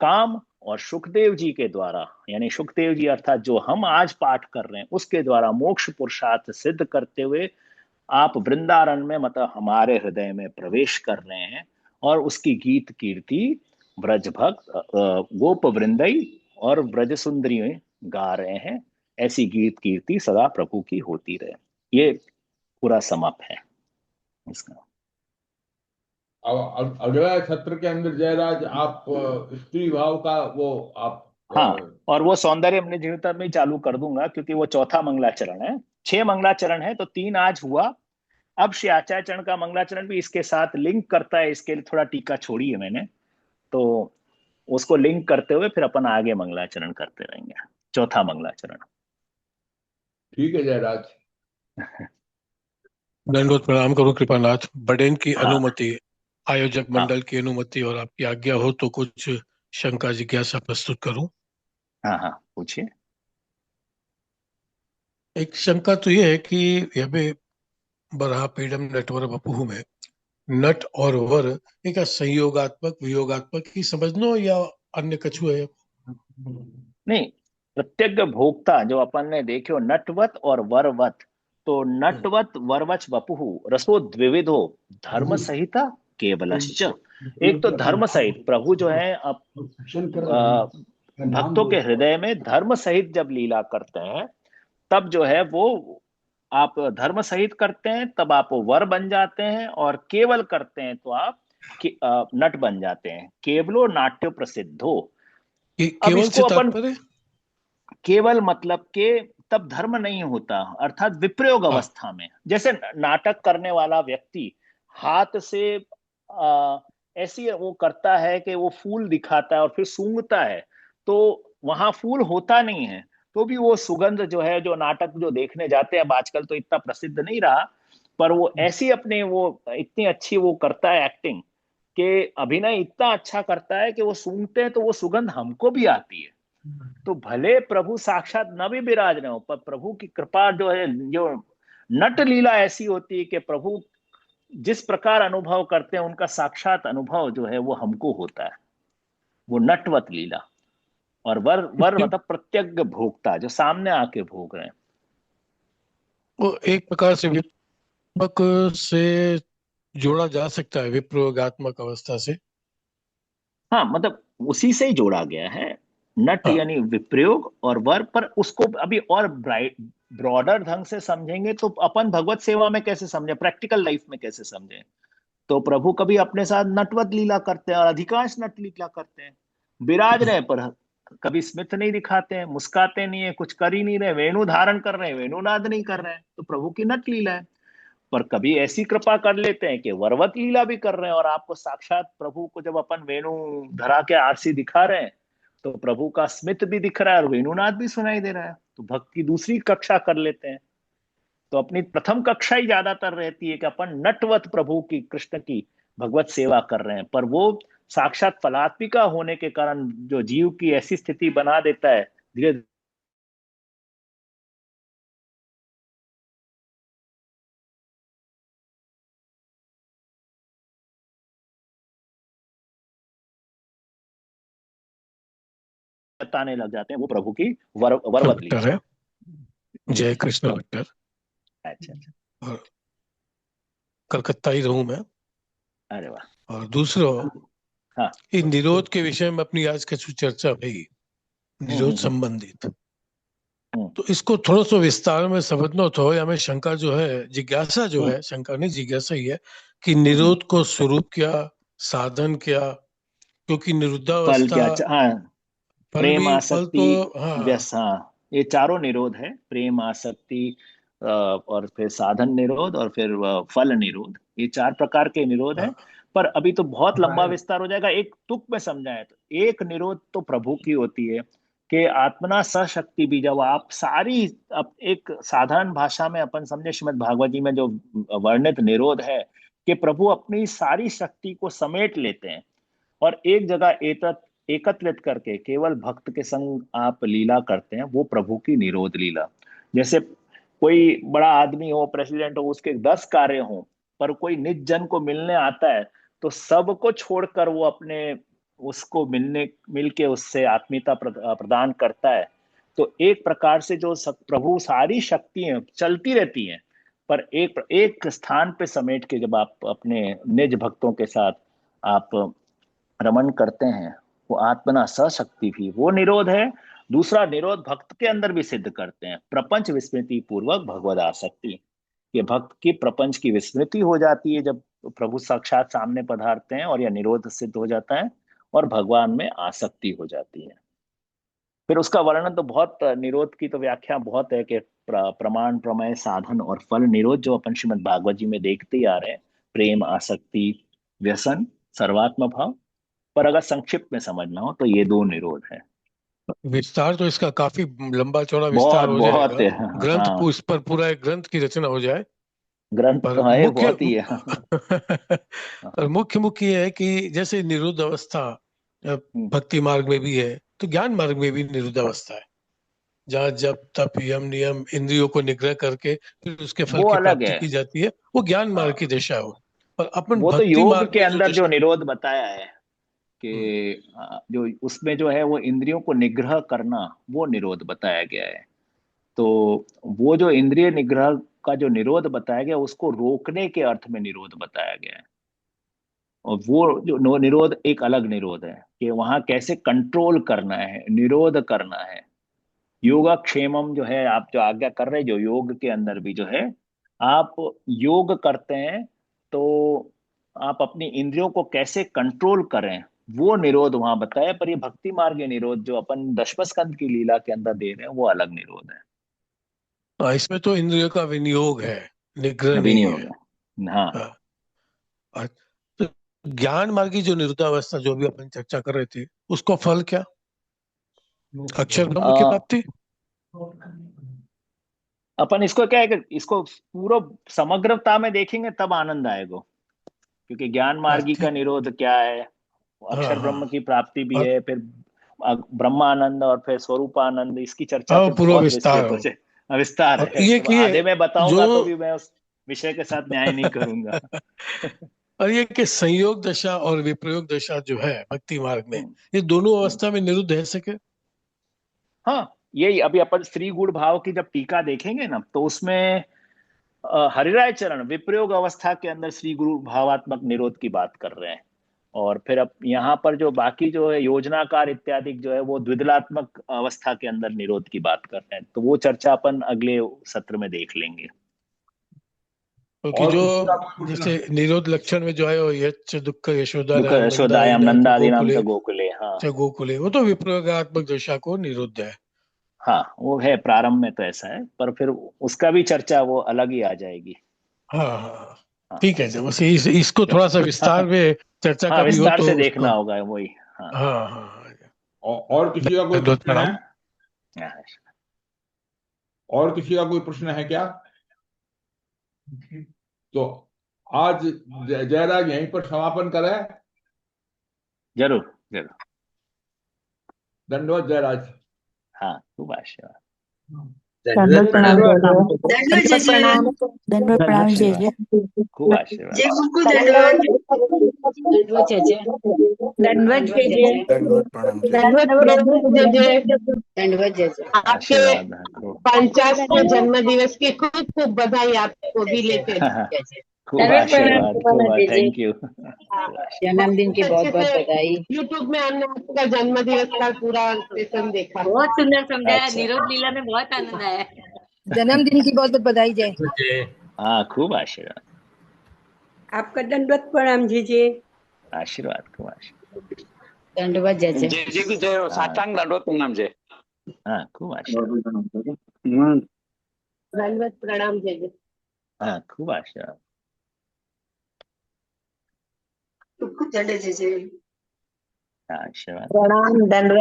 काम, और सुखदेव जी के द्वारा यानी सुखदेव जी अर्थात जो हम आज पाठ कर रहे हैं उसके द्वारा मोक्ष पुरुषार्थ सिद्ध करते हुए आप वृंदारन में मतलब हमारे हृदय में प्रवेश कर रहे हैं। और उसकी गीत कीर्ति ब्रज भक्त गोप वृंदई और ब्रज सुंदरी गा रहे हैं। ऐसी गीत कीर्ति सदा प्रभु की होती रहे। ये पूरा समाप्त है इसका। अब अगला सत्र के अंदर जयराज आप स्त्री भाव का वो आप हाँ, और वो सौंदर्य अपने जीवित में चालू कर दूंगा क्योंकि वो चौथा मंगलाचरण है। 6 मंगलाचरण है तो 3 आज हुआ। अब श्री आचार्य चरण का मंगलाचरण भी इसके साथ लिंक करता है, इसके लिए थोड़ा टीका छोड़ी है मैंने, तो उसको लिंक करते हुए फिर अपन आगे मंगलाचरण करते रहेंगे। चौथा मंगलाचरण। ठीक है जयराज। दंडवत प्रणाम करूं कृपानाथ। बडेन की हाँ अनुमति, आयोजक हाँ मंडल की अनुमति और आपकी आज्ञा हो तो कुछ शंका जिज्ञासा प्रस्तुत करूं। हाँ हाँ, पूछिए। एक शंका तो ये है कि यह भी बरहा पीडम नटवर वपुः में नट और वर एक संयोगात्मक वियोगात्मक ही समझनो या अन्य कछु है? नहीं, प्रत्येक भोक्ता जो अपन ने देखो नटवत और वरवत, तो नटवत वरवच वपुहु रसो द्विविधो धर्म सहिता केवलश्च। एक तो धर्म सहित प्रभु जो है भक्तों के हृदय में धर्म सहित जब लीला करते हैं तब जो है वो आप धर्म सहित करते हैं तब आप वर बन जाते हैं, और केवल करते हैं तो आप नट बन जाते हैं। केवलो नाट्य प्रसिद्धो। अब केवल से इसको अपन तात्पर्य? केवल मतलब के तब धर्म नहीं होता, अर्थात विप्रयोग हाँ, अवस्था में। जैसे नाटक करने वाला व्यक्ति हाथ से ऐसी वो करता है कि वो फूल दिखाता है और फिर सूंघता है, तो वहां फूल होता नहीं है, तो भी वो सुगंध जो है, जो नाटक जो देखने जाते हैं, अब आजकल तो इतना प्रसिद्ध नहीं रहा, पर वो ऐसी अपने वो इतनी अच्छी वो करता है एक्टिंग कि अभिनय इतना अच्छा करता है कि वो सूंघते हैं तो वो सुगंध हमको भी आती है। तो भले प्रभु साक्षात न भी विराज रहे हो, पर प्रभु की कृपा जो है, जो नट लीला ऐसी होती है कि प्रभु जिस प्रकार अनुभव करते हैं उनका साक्षात अनुभव जो है वो हमको होता है, वो नटवत लीला। और वर वर मतलब प्रत्यज्ञ भोक्ता जो सामने आके भोग रहे हैं। वो एक प्रकार से विपक से जोड़ा जा सकता है, विप्रयोगात्मक अवस्था से। हाँ, मतलब उसी से ही जोड़ा गया है। नट हाँ। यानी विप्रयोग और वर, पर उसको अभी और ब्रॉडर ढंग से समझेंगे तो अपन भगवत सेवा में कैसे समझे, प्रैक्टिकल लाइफ में कैसे समझे। तो प्रभु कभी अपने साथ नटवत लीला करते हैं, और अधिकांश नट लीला करते हैं, विराज रहे पर कभी स्मित नहीं दिखाते हैं, मुस्काते नहीं है, कुछ कर ही नहीं रहे, वेणु धारण कर रहे हैं, वेणुनाद नहीं कर रहे हैं, तो प्रभु की नट लीला है। पर कभी ऐसी कृपा कर लेते हैं कि वरवत लीला भी कर रहे हैं, और आपको साक्षात प्रभु को जब अपन वेणु धरा के आरसी दिखा रहे हैं, तो प्रभु का स्मित भी दिख रहा है और वेणुनाद भी सुनाई दे रहा है, तो भक्त की दूसरी कक्षा कर लेते हैं। तो अपनी प्रथम कक्षा ही ज्यादातर रहती है कि अपन नटवत प्रभु की, कृष्ण की भगवत सेवा कर रहे हैं, पर वो साक्षात फलात्मिका होने के कारण जो जीव की ऐसी स्थिति बना देता है, धीरे बताने लग जाते हैं, वो प्रभु की वरवत लीला। डॉक्टर है, जय कृष्ण डॉक्टर। अच्छा अच्छा, और कलकत्ता ही रहूं मैं। अरे वाह। और दूसरा, हाँ। इन निरोध के विषय में अपनी आज की चर्चा हुई, निरोध हम्म। संबंधित। हम्म। तो इसको थोड़ा सा विस्तार में समझना तो, या में शंका जो है, जिज्ञासा जो हम्म। है, शंका नहीं जिज्ञासा ही है कि हम्म। निरोध को स्वरूप क्या, साधन क्या, क्योंकि फल निरुद्धावस्था, क्या, हाँ, फल प्रेम भी, फल आसक्ति, तो, हाँ, व्यस, हाँ, ये चारों निरोध है, प्रेम आसक्ति, और फिर साधन निरोध, और फिर फल निरोध, ये चार प्रकार के निरोध हैं। हाँ, पर अभी तो बहुत लंबा विस्तार हो जाएगा, एक तुक में समझाए तो एक निरोध तो प्रभु की होती है कि आत्मना सशक्ति भी, जब आप सारी, अब एक साधारण भाषा में अपन समझे, श्रीमद् भागवत जी में जो वर्णित निरोध है कि प्रभु अपनी सारी शक्ति को समेट लेते हैं और एक जगह एकत्रित करके केवल भक्त के संग आप लीला करते हैं, वो प्रभु की निरोध लीला। जैसे कोई बड़ा आदमी हो, प्रेसिडेंट हो, उसके 10 कार्य हो, पर कोई निज जन को मिलने आता है, तो सबको छोड़कर वो अपने, उसको मिलके उससे आत्मीयता प्रदान करता है। तो एक प्रकार से जो प्रभु सारी शक्तियां चलती रहती हैं, पर एक एक स्थान पे समेट के जब आप अपने निज भक्तों के साथ आप रमन करते हैं, वो आत्मना सशक्ति भी वो निरोध है। दूसरा निरोध भक्त के अंदर भी सिद्ध करते हैं, प्रपंच विस्मृति पूर्वक भगवद आसक्ति। ये भक्त की प्रपंच की विस्मृति हो जाती है जब प्रभु साक्षात सामने पधारते हैं, और यह निरोध सिद्ध हो जाता है और भगवान में आसक्ति हो जाती है। फिर उसका वर्णन तो बहुत, निरोध की तो व्याख्या बहुत है कि प्रमाण, प्रमेय, साधन और फल निरोध जो अपन श्रीमद् भागवत जी में देखते ही आ रहे हैं, प्रेम, आसक्ति, व्यसन, सर्वात्म भाव। पर अगर संक्षिप्त में समझना हो तो ये दो निरोध है। विस्तार तो इसका काफी लंबा चौड़ा विस्तार बहुत हो बहुत जाएगा। है, ग्रंथ हाँ। इस पर पूरा एक ग्रंथ की रचना हो जाए। ग्रंथ पर तो है, मुख्य बहुत ही है। पर मुख्य ये है कि जैसे निरुद्ध अवस्था भक्ति मार्ग में भी है, तो ज्ञान मार्ग में भी निरुद्ध अवस्था है, जहाँ जब तप यम नियम इंद्रियों को निग्रह करके फिर उसके फल वो की अलग प्राप्ति है। की जाती है, वो ज्ञान मार्ग की हाँ, दिशा हो। और अपन वो तो भक्ति योग मार्ग के में जो अंदर जो दिशा, निरोध बताया है हम्म, कि जो उसमें जो है वो इंद्रियों को निग्रह करना, वो निरोध बताया गया है। तो वो जो इंद्रिय निग्रह का जो निरोध बताया गया, उसको रोकने के अर्थ में निरोध बताया गया है। और वो जो निरोध एक अलग निरोध है कि वहां कैसे कंट्रोल करना है, निरोध करना है। योगक्षेमम जो है, आप जो आज्ञा कर रहे हैं, जो योग के अंदर भी जो है, आप योग करते हैं, तो आप अपनी इंद्रियों को कैसे कंट्रोल करें, वो निरोध वहां बताया। पर ये भक्ति मार्ग निरोध जो अपन दशम स्कंद की लीला के अंदर दे रहे हैं, वो अलग निरोध है। इसमें तो इंद्रियों का विनियोग है, निग्रह अभी नहीं नहीं हो है। गया, हाँ। हाँ, और तो ज्ञान मार्ग की जो निरुद्धावस्था जो भी अपन चर्चा कर रहे थे, उसको फल क्या, अक्षर ब्रह्म की अ, प्राप्ति। अपन इसको क्या है कि इसको पूरा समग्रता में देखेंगे तब आनंद आएगा, क्योंकि ज्ञान मार्गी का ठीक, निरोध क्या है, हाँ अक्षर ब्रह्म हाँ, की प्राप्ति भी और है, फिर ब्रह्मानंद और फिर स्वरूपानंद, इसकी चर्चा हाँ, फिर पूरा बहुत विस्तार विस्तृत हो हो। जाए, विस्तार और है, ये तो कि आधे में जो बताऊंगा तो भी मैं उस विषय के साथ न्याय नहीं करूंगा। और ये कि संयोग दशा और विप्रयोग दशा जो है भक्ति मार्ग में, हम्म। ये दोनों हम्म। अवस्था में निरुद्ध है सके। हाँ, यही अभी अपन स्त्री गुण भाव की जब टीका देखेंगे ना, तो उसमें हरिराय चरण विप्रयोग अवस्था के अंदर श्री गुरु भावात्मक निरोध की बात कर रहे हैं। और फिर अब यहाँ पर जो बाकी जो है योजनाकार इत्यादि जो है वो द्विदलात्मक अवस्था के अंदर निरोध की बात कर रहे हैं, तो वो चर्चा अपन अगले सत्र में देख लेंगे। क्योंकि और जो किसी का कोई प्रश्न जैसे निरोध लक्षण में जो है वो यच्च दुख दुख यशोदायाम नंदादीनाम च गोकुले, हाँ गोकुले, वो तो विप्रयोगात्मक दशा को निरुद्ध है। हाँ वो है, प्रारंभ में तो ऐसा है, पर फिर उसका भी चर्चा वो अलग ही आ जाएगी। हाँ हाँ हाँ ठीक है, जब बस इसको थोड़ा सा विस्तार में चर्चा हाँ का भी हो विस्तार तो से उसको देखना होगा वही। हाँ हाँ हाँ और किसी का कोई दंडवत प्रश्न है? प्रणाम। हाँ। और किसी का कोई प्रश्न है क्या? तो आज जयराज यहीं पर समापन करें। जरूर जरूर। दंडवत जयराज। हाँ खूब आशीर्वाद। दंडवत प्रणाम जय जय। दंडवत प्रणाम। दंडवत प्रणाम जय जय। खूब आशीर्वाद। जय गुरु दंडवत। दंडवत जय जय। दंडवत जय जय। दंडवत प्रणाम जय जय। दंडवत प्रणाम जय जय। दंडवत जय जय। आपके आशीर्वाद हाँ, खूब 50वें जन्म दिवस की खूब खूब बधाई आपको भी लेते हैं। जय जय। खूब दंडवत प्रणाम आशीर्वाद, सुमन खूब दीजिए। Thank you. जन्मदिन की बहुत बहुत बधाई। यूट्यूब में हमने आपका जन्म दिवस का पूरा सेशन देखा। बहुत सुंदर समझाया, अच्छा। निरोध लीला में बहुत आनंद आया। जन्मदिन की बहुत बहुत बधाई जय। हाँ खूब आशीर्वाद, आपका दंडवत प्रणाम जय जय। आशीर्वाद, खूब आशीर्वाद। दंडवत जय जय। जय जी की जय, साष्टांग दंडवत प्रणाम जय। हाँ खूब आशीर्वाद, दंडवत प्रणाम जय जय। हाँ खूब आशीर्वाद। जय जय। आशीर्वाद। प्रणाम दंडवत